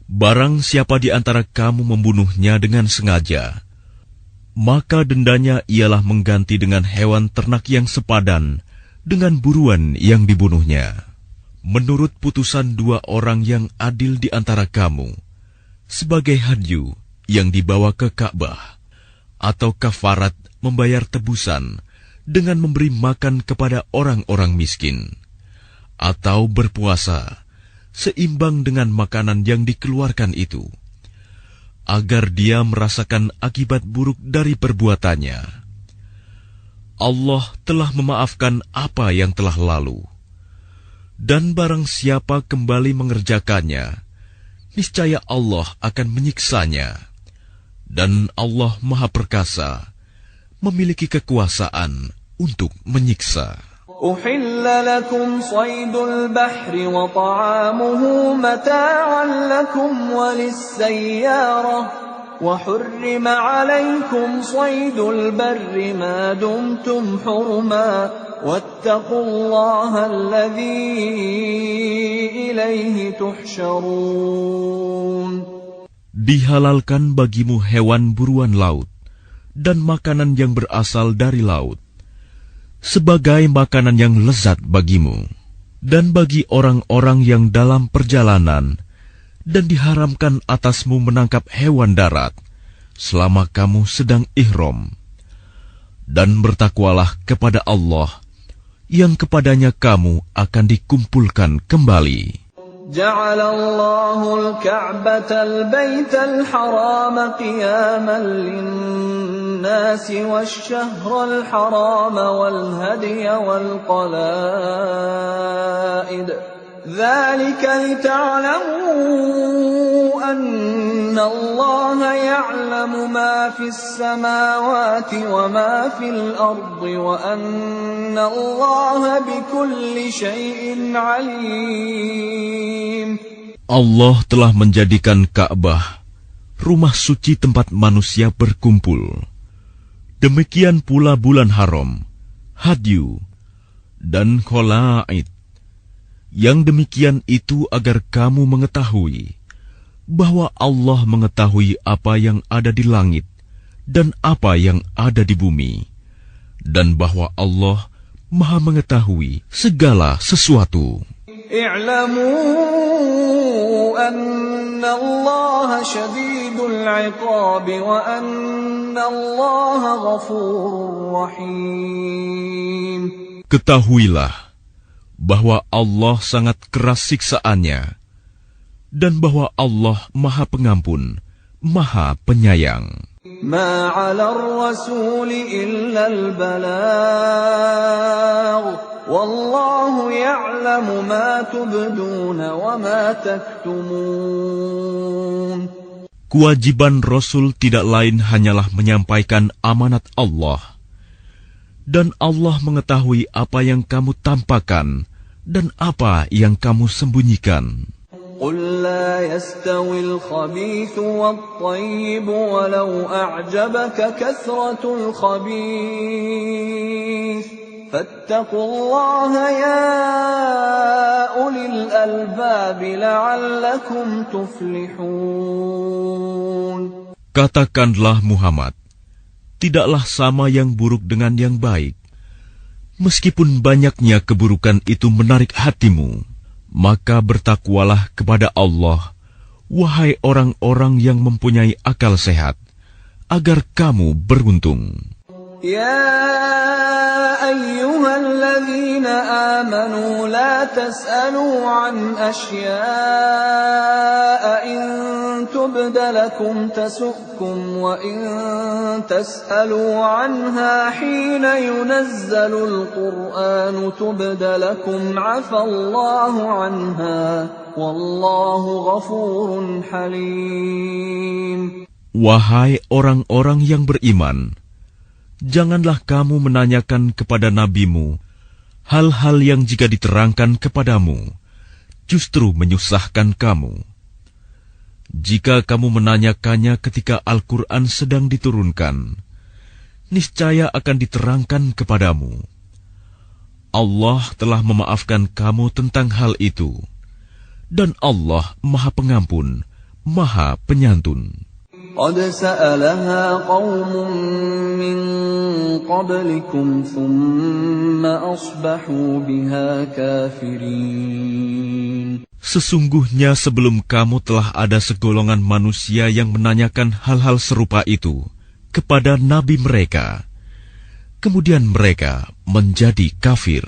Barang siapa di antara kamu membunuhnya dengan sengaja, maka dendanya ialah mengganti dengan hewan ternak yang sepadan dengan buruan yang dibunuhnya. Menurut putusan dua orang yang adil di antara kamu, sebagai hadyu yang dibawa ke Ka'bah, atau kafarat membayar tebusan dengan memberi makan kepada orang-orang miskin, atau berpuasa seimbang dengan makanan yang dikeluarkan itu, agar dia merasakan akibat buruk dari perbuatannya. Allah telah memaafkan apa yang telah lalu, dan barang siapa kembali mengerjakannya, niscaya Allah akan menyiksanya. Dan Allah Maha Perkasa, memiliki kekuasaan untuk menyiksa. أحل لكم صيد البحر وطعامه متاعا لكم وللسيارة وحرم عليكم صيد البر ما دمتم حرما واتقوا الله الذي إليه تحشرون. Dihalalkan bagimu hewan buruan laut dan makanan yang berasal dari laut, sebagai makanan yang lezat bagimu, dan bagi orang-orang yang dalam perjalanan, dan diharamkan atasmu menangkap hewan darat selama kamu sedang ihram. Dan bertakwalah kepada Allah, yang kepadanya kamu akan dikumpulkan kembali. جعل الله الكعبة البيت الحرام قياما للناس والشهر الحرام والهدي والقلائد ذلك لتعلموا أن الله يعلم ما في السماوات وما في الأرض وأن الله بكل شيء عليم. Allah telah menjadikan Ka'bah rumah suci tempat manusia berkumpul. Demikian pula bulan haram, hadyu, dan kholaid. Yang demikian itu agar kamu mengetahui bahwa Allah mengetahui apa yang ada di langit dan apa yang ada di bumi, dan bahwa Allah Maha mengetahui segala sesuatu. اعلموا أن الله شديد العقاب وأن الله غفور رحيم. Ketahuilah bahwa Allah sangat keras siksaannya, dan bahwa Allah Maha Pengampun, Maha Penyayang. ما على الرسول إلا البلاغ والله يعلم ما تبدون وما تكتمون. Kewajiban Rasul tidak lain hanyalah menyampaikan amanat Allah, dan Allah mengetahui apa yang kamu tampakkan dan apa yang kamu sembunyikan. قل لا يستوي الخبيث والطيب ولو أعجبك كثرة الخبيث فاتقوا الله يا أولي الألباب لعلكم تفلحون. Katakanlah Muhammad, tidaklah sama yang buruk dengan yang baik. Meskipun banyaknya keburukan itu menarik hatimu, maka bertakwalah kepada Allah, wahai orang-orang yang mempunyai akal sehat, agar kamu beruntung. يا أيها الذين آمنوا لا تسألوا عن أشياء إن تبد لكم تسؤكم وإن تسألوا عنها حين ينزل القرآن تبد لكم عفى الله عنها والله غفور حليم. Wahai orang-orang yang beriman, janganlah kamu menanyakan kepada nabimu hal-hal yang jika diterangkan kepadamu, justru menyusahkan kamu. Jika kamu menanyakannya ketika Al-Quran sedang diturunkan, niscaya akan diterangkan kepadamu. Allah telah memaafkan kamu tentang hal itu, dan Allah Maha Pengampun, Maha Penyantun. قد سألها قوم من قبلكم ثم أصبحوا بها كافرين. Sesungguhnya sebelum kamu telah ada segolongan manusia yang menanyakan hal-hal serupa itu kepada nabi mereka, kemudian mereka menjadi kafir.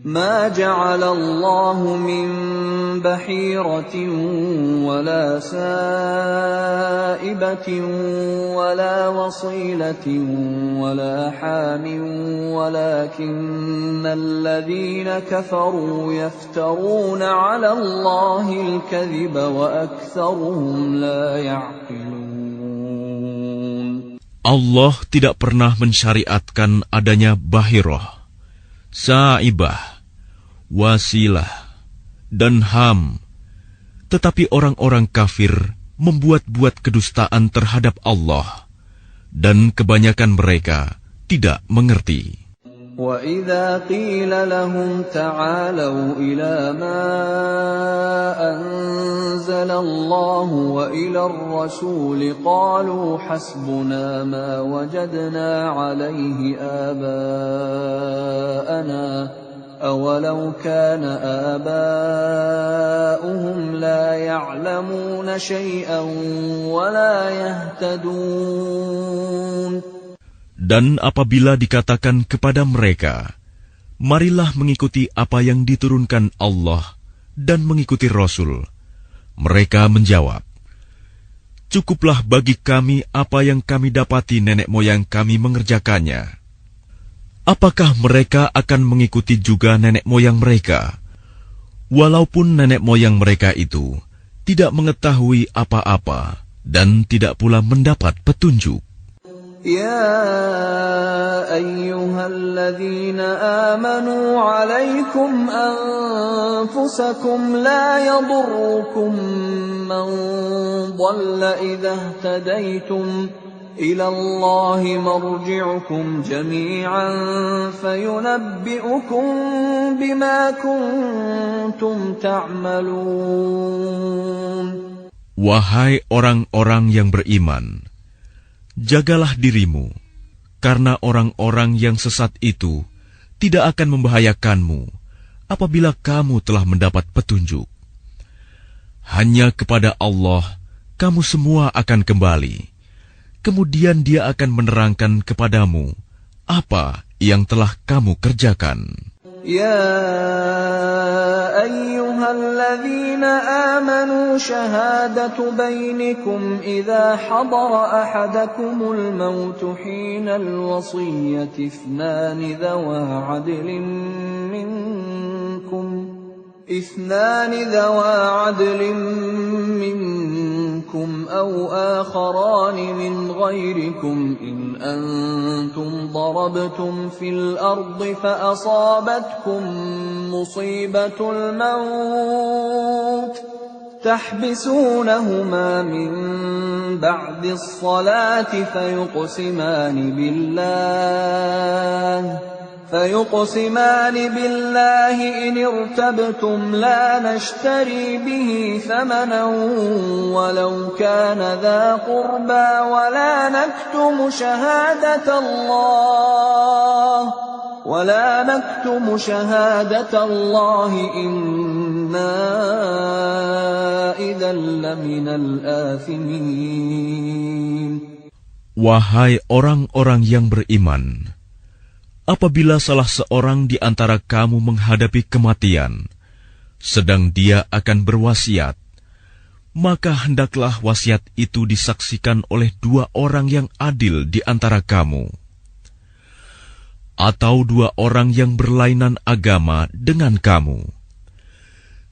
ما جعل الله من بحيرة ولا سائبة ولا وصيلة ولا حام ولكن الذين كفروا يفترون على الله الكذب وأكثرهم لا يعقلون. Allah tidak pernah mensyariatkan adanya bahirah, saibah, wasilah, dan ham. Tetapi orang-orang kafir membuat-buat kedustaan terhadap Allah, dan kebanyakan mereka tidak mengerti. وَإِذَا قِيلَ لَهُمْ تَعَالَوْا إِلَى مَا أَنزَلَ اللَّهُ وَإِلَى الرَّسُولِ قَالُوا حَسْبُنَا مَا وَجَدْنَا عَلَيْهِ آبَاءَنَا أَوَلَوْ كَانَ آبَاؤُهُمْ لَا يَعْلَمُونَ شَيْئًا وَلَا يَهْتَدُونَ. Dan apabila dikatakan kepada mereka, marilah mengikuti apa yang diturunkan Allah dan mengikuti Rasul, mereka menjawab, cukuplah bagi kami apa yang kami dapati nenek moyang kami mengerjakannya. Apakah mereka akan mengikuti juga nenek moyang mereka, walaupun nenek moyang mereka itu tidak mengetahui apa-apa dan tidak pula mendapat petunjuk? يا أيها الذين آمنوا عليكم أنفسكم لا يضركم من ضل إذا اهتديتم إلى الله مرجعكم جميعا فينبئكم بما كنتم تعملون. Wahai orang-orang yang beriman, jagalah dirimu, karena orang-orang yang sesat itu tidak akan membahayakanmu apabila kamu telah mendapat petunjuk. Hanya kepada Allah kamu semua akan kembali. Kemudian Dia akan menerangkan kepadamu apa yang telah kamu kerjakan. يا أيها الذين آمنوا شهادة بينكم إذا حضر أحدكم الموت حين الوصية اثنان ذوى عدل منكم أو آخران من غيركم إن أنتم ضربتم في الأرض فأصابتكم مصيبة الموت تحبسونهما من بعد الصلاة فيقسمان بالله إن ارتبتم لا نشتري به ثمنا ولو كان ذا قربى ولا نكتم شهادة الله إنا إذا لمن الآثمين. Wahai orang-orang yang beriman, apabila salah seorang di antara kamu menghadapi kematian, sedang dia akan berwasiat, maka hendaklah wasiat itu disaksikan oleh dua orang yang adil di antara kamu, atau dua orang yang berlainan agama dengan kamu.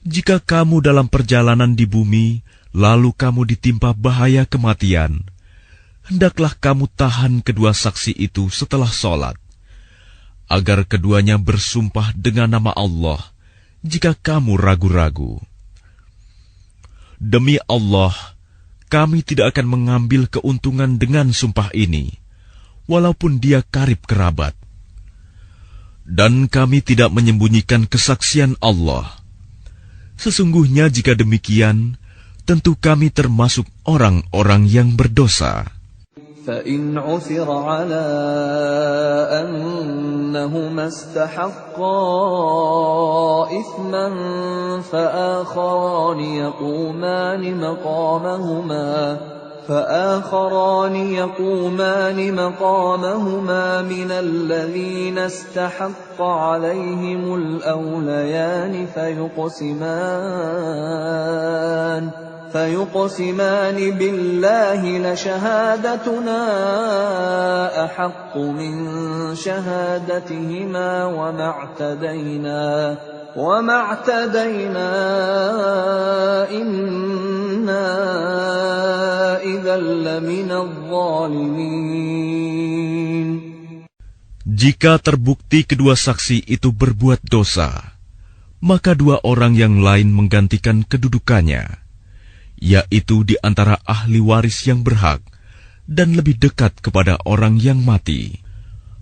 Jika kamu dalam perjalanan di bumi, lalu kamu ditimpa bahaya kematian, hendaklah kamu tahan kedua saksi itu setelah sholat, agar keduanya bersumpah dengan nama Allah jika kamu ragu-ragu. Demi Allah, kami tidak akan mengambil keuntungan dengan sumpah ini, walaupun dia karib kerabat. Dan kami tidak menyembunyikan kesaksian Allah. Sesungguhnya jika demikian, tentu kami termasuk orang-orang yang berdosa. فإن عثر على أنهما استحقا إثما فآخران يقومان مقامهما من الذين استحق عليهم الأوليان فيقسمان بالله لشهادتنا أحق من شهادتهما وما اعتدينا إنا إذا لمن الظالمين. Jika terbukti kedua saksi itu berbuat dosa, maka dua orang yang lain menggantikan kedudukannya, yaitu di antara ahli waris yang berhak dan lebih dekat kepada orang yang mati.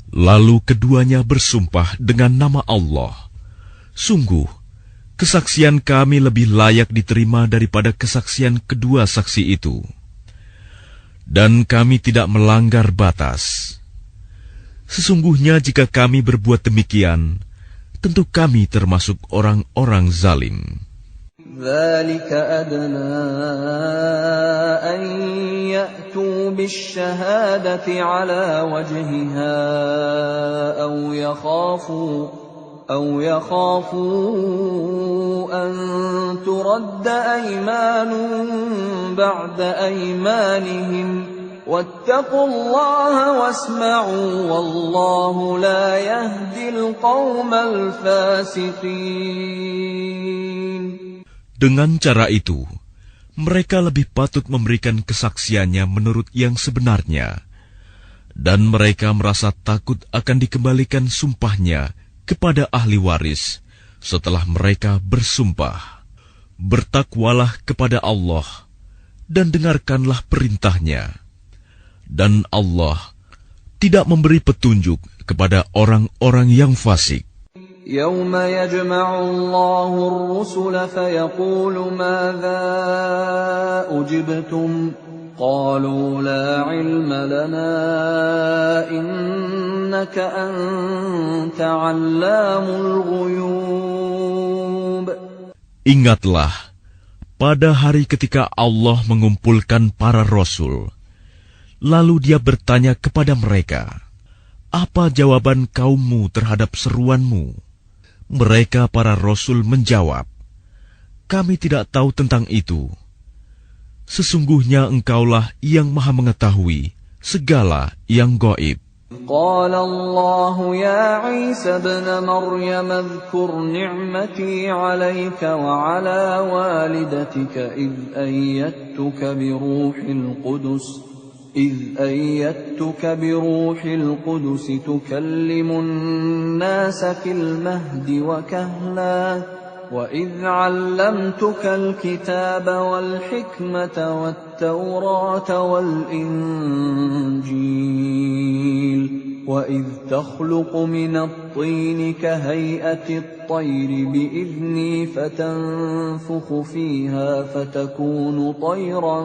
Lalu keduanya bersumpah dengan nama Allah, "Sungguh, kesaksian kami lebih layak diterima daripada kesaksian kedua saksi itu. Dan kami tidak melanggar batas. Sesungguhnya jika kami berbuat demikian, tentu kami termasuk orang-orang zalim." ذلك أدنى أن يأتوا بالشهادة على وجهها أو يخافوا أن ترد أيمان بعد أيمانهم واتقوا الله واسمعوا والله لا يهدي القوم الفاسقين. Dengan cara itu, mereka lebih patut memberikan kesaksiannya menurut yang sebenarnya, dan mereka merasa takut akan dikembalikan sumpahnya kepada ahli waris setelah mereka bersumpah. Bertakwalah kepada Allah dan dengarkanlah perintahnya, dan Allah tidak memberi petunjuk kepada orang-orang yang fasik. يوم يجمع الله الرسل فيقول ماذا أجبتم قالوا لا علم لنا إنك أنت علام الغيوب. Ingatlah, pada hari ketika Allah mengumpulkan para rasul, lalu Dia bertanya kepada mereka, "Apa jawaban kaummu terhadap seruanmu?" Mereka para rasul menjawab, "Kami tidak tahu tentang itu. Sesungguhnya Engkaulah yang Maha mengetahui segala yang gaib." قال الله يا عيسى ابن مريم اذكر نعمتي عليك وعلى والدتك إذ أيدتك بروح القدس تكلم الناس في المهد وكهلا وإذ علمتك الكتاب والحكمة والتوراة والإنجيل وإذ تخلق من الطين كهيئة الطير بإذني فتنفخ فيها فتكون طيرا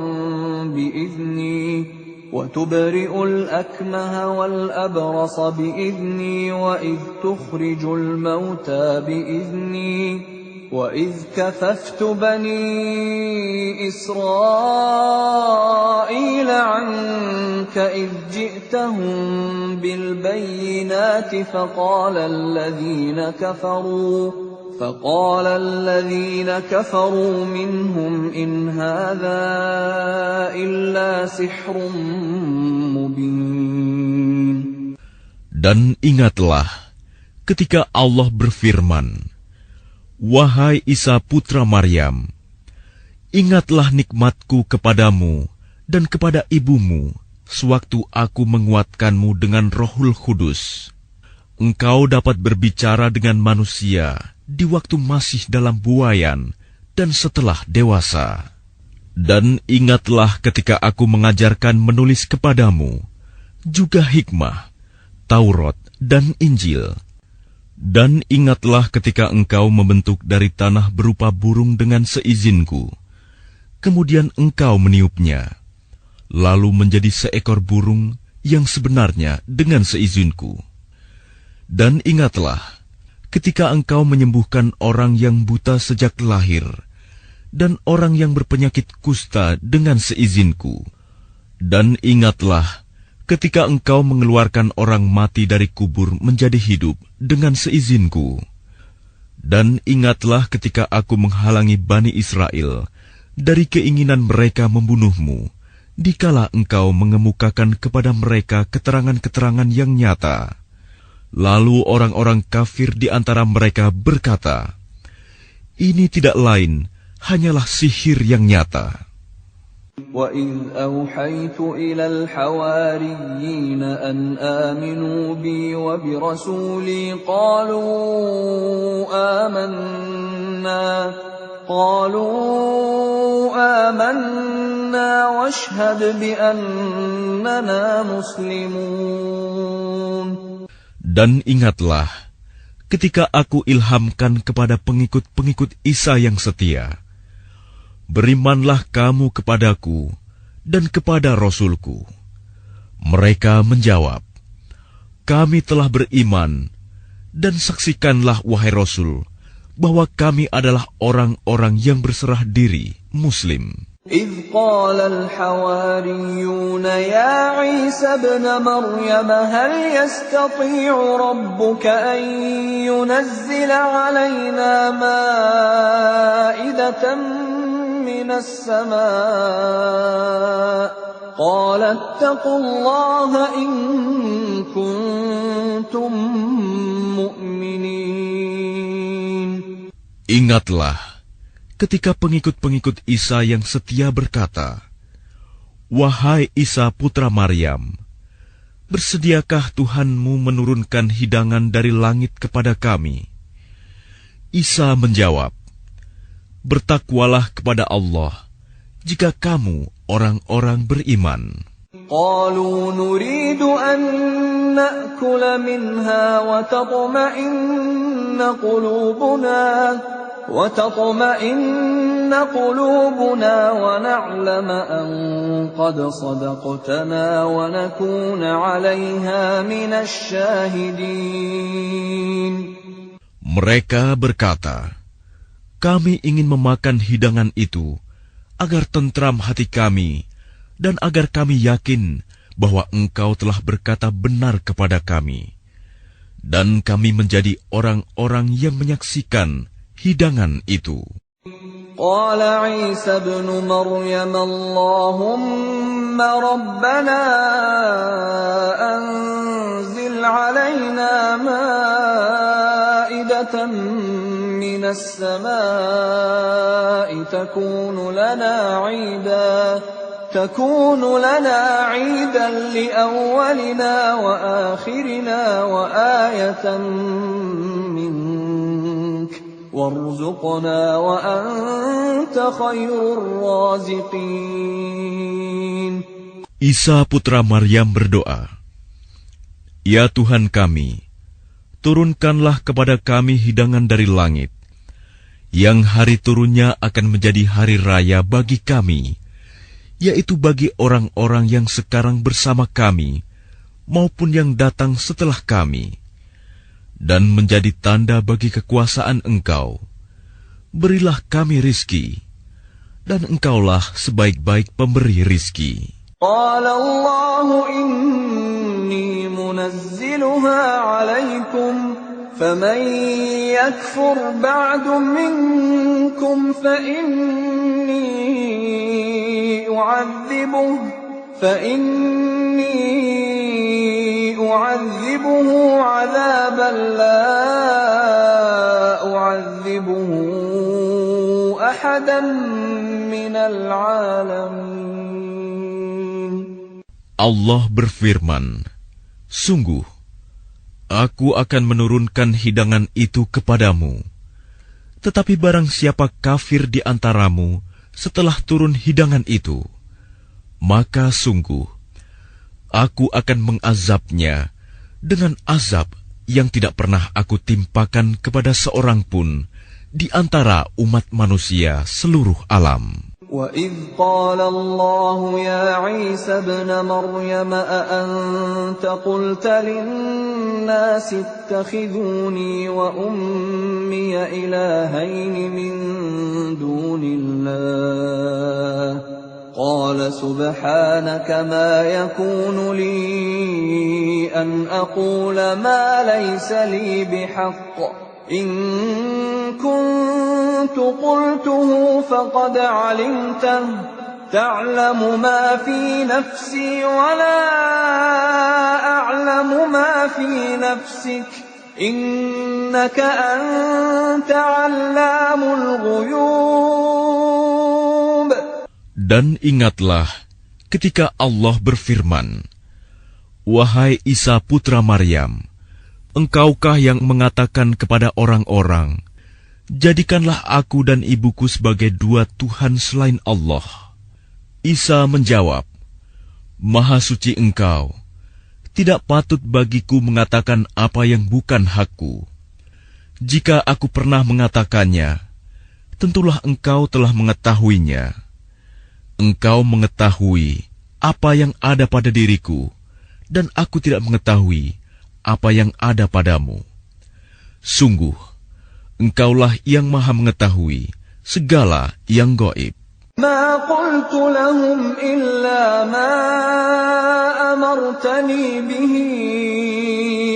بإذني وتبرئ الأكمه والأبرص بإذني وإذ تخرج الموتى بإذني وإذ كففت بني إسرائيل عنك إذ جئتهم بالبينات فقال الذين كفروا منهم إن هذا إلا سحر مبين. Dan ingatlah ketika Allah berfirman, "Wahai Isa putra Maryam, ingatlah nikmatku kepadamu dan kepada ibumu sewaktu aku menguatkanmu dengan Rohul Kudus. Engkau dapat berbicara dengan manusia di waktu masih dalam buayan dan setelah dewasa. Dan ingatlah ketika aku mengajarkan menulis kepadamu, juga hikmah, Taurat dan Injil. Dan ingatlah ketika engkau membentuk dari tanah berupa burung dengan seizinku, kemudian engkau meniupnya, lalu menjadi seekor burung yang sebenarnya dengan seizinku. Dan ingatlah ketika engkau menyembuhkan orang yang buta sejak lahir, dan orang yang berpenyakit kusta dengan seizinku. Dan ingatlah ketika engkau mengeluarkan orang mati dari kubur menjadi hidup dengan seizinku. Dan ingatlah ketika aku menghalangi Bani Israel dari keinginan mereka membunuhmu, dikala engkau mengemukakan kepada mereka keterangan-keterangan yang nyata. Lalu orang-orang kafir di antara mereka berkata, "Ini tidak lain hanyalah sihir yang nyata." وَإِذْ أَوْحَيْتُ إِلَى الْحَوَارِيِّينَ أَنْ آمِنُوا بِي وَبِرَسُولِي قَالُوا آمَنَّا وَاشْهَدْ بِأَنَّنَا مُسْلِمُونَ. Dan ingatlah, ketika aku ilhamkan kepada pengikut-pengikut Isa yang setia, berimanlah kamu kepadaku dan kepada Rasulku. Mereka menjawab, kami telah beriman, dan saksikanlah wahai Rasul, bahwa kami adalah orang-orang yang berserah diri, Muslim. إذ قال الحواريون يا عيسى ابن مريم هل يستطيع ربك أن ينزل علينا مائدة من السماء قال اتقوا الله إن كنتم مؤمنين. Ingatlah ketika pengikut-pengikut Isa yang setia berkata, wahai Isa putra Maryam, bersediakah Tuhanmu menurunkan hidangan dari langit kepada kami? Isa menjawab, bertakwalah kepada Allah jika kamu orang-orang beriman. قالوا نريد أن نأكل منها وتطمئن قلوبنا ونعلم أن قد صدقتنا ونكون عليها من الشاهدين. Mereka berkata, kami ingin memakan hidangan itu agar tentram hati kami dan agar kami yakin bahwa engkau telah berkata benar kepada kami, dan kami menjadi orang-orang yang menyaksikan hidangan itu. Qala Isa ibn Maryam Allahumma rabbana anzil alaina ma'idatan minas samaa'i takunu lana 'iidan li'awwalina wa akhirina wa ayatan warzuqna wa anta khairur raziqin. Isa putra Maryam berdoa, ya Tuhan kami, turunkanlah kepada kami hidangan dari langit, yang hari turunnya akan menjadi hari raya bagi kami, yaitu bagi orang-orang yang sekarang bersama kami, maupun yang datang setelah kami, dan menjadi tanda bagi kekuasaan Engkau. Berilah kami rizki, dan Engkaulah sebaik-baik pemberi rizki. Qala Allahu inni munazziluha alaikum, faman yakfur ba'du minkum fa inni u'adhibuhu 'adhaban la u'adhibuhu ahadan minal 'alamin. Allah berfirman, sungguh, aku akan menurunkan hidangan itu kepadamu. Tetapi barang siapa kafir di antaramu setelah turun hidangan itu, maka sungguh, aku akan mengazabnya dengan azab yang tidak pernah aku timpakan kepada seorang pun di antara umat manusia seluruh alam. وَإِذْ قَالَ اللَّهُ يَا عِيسَى ابْنَ مَرْيَمَ أَأَنْتَ قُلْتَ لِلنَّاسِ اتَّخِذُونِي وَأُمِّيَ إِلَٰهَيْنِ مِن دُونِ اللَّهِ قَالَ سُبْحَانَكَ مَا يَكُونُ لِي أَنْ أَقُولَ مَا لَيْسَ لِي بِحَقٍّ إن كنت قلته فقد علمته تعلم ما في نفسي ولا أعلم ما في نفسك إنك أنت علام الغيوب. Dan ingatlah ketika Allah berfirman, wahai Isa putra Maryam, engkaukah yang mengatakan kepada orang-orang, jadikanlah aku dan ibuku sebagai dua Tuhan selain Allah? Isa menjawab, Maha suci Engkau, Tidak patut bagiku mengatakan apa yang bukan hakku. Jika aku pernah mengatakannya, tentulah engkau telah mengetahuinya. Engkau mengetahui apa yang ada pada diriku, dan aku tidak mengetahui apa yang ada padamu. Sungguh, engkaulah yang maha mengetahui segala yang gaib. ما قلت لهم إلا ما أمرتني به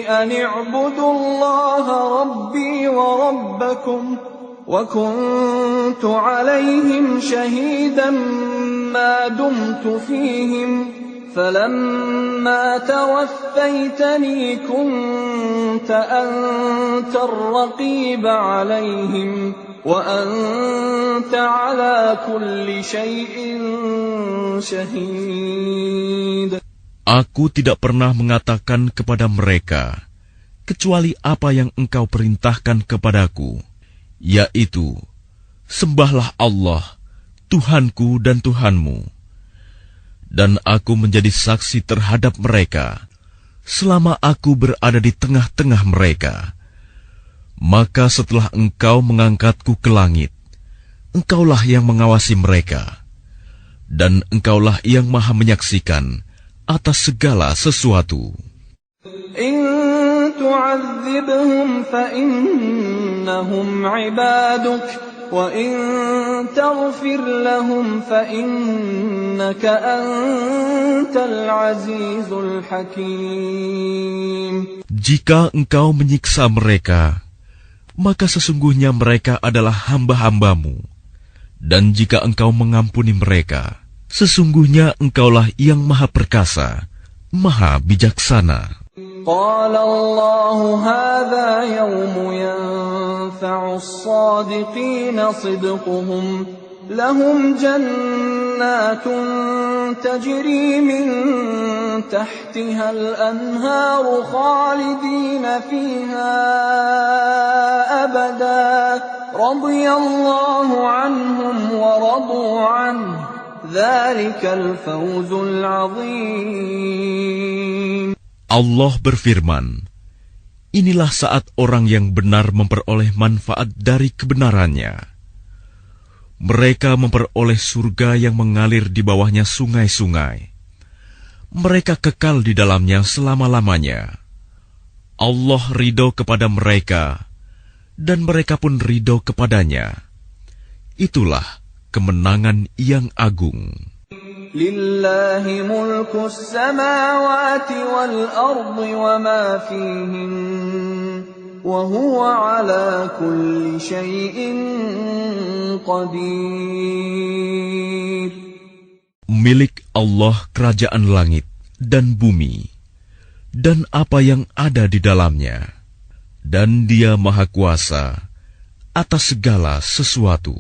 أن اعبدوا الله ربي وربكم وكنت عليهم شهيدا ما دمت فيهم فلما توفيتني كنت أنت الرقيب عليهم وأنت على كل شيء شهيد. Aku tidak pernah mengatakan kepada mereka kecuali apa yang engkau perintahkan kepadaku, yaitu, sembahlah Allah, Tuhanku dan Tuhanmu. Dan aku menjadi saksi terhadap mereka selama aku berada di tengah-tengah mereka. Maka setelah engkau mengangkatku ke langit, engkaulah yang mengawasi mereka, dan engkaulah yang maha menyaksikan atas segala sesuatu. إن تعذبهم فإنهم عبادك وإن تغفر لهم فإنك أنت العزيز الحكيم. Jika engkau menyiksa mereka, maka sesungguhnya mereka adalah hamba-hambamu. Dan jika engkau mengampuni mereka, sesungguhnya engkaulah yang maha perkasa, maha bijaksana. قال الله هذا يوم ينفع الصادقين صدقهم لهم جنات تجري من تحتها الأنهار خالدين فيها أبدا رضي الله عنهم ورضوا عنه ذلك الفوز العظيم. Allah berfirman, inilah saat orang yang benar memperoleh manfaat dari kebenarannya. Mereka memperoleh surga yang mengalir di bawahnya sungai-sungai. Mereka kekal di dalamnya selama-lamanya. Allah ridho kepada mereka, dan mereka pun ridho kepadanya. Itulah kemenangan yang agung. لله ملك السماوات والأرض وما فيهن وهو على كل شيء قدير. Milik Allah kerajaan langit dan bumi, dan apa yang ada di dalamnya, dan Dia Maha Kuasa atas segala sesuatu.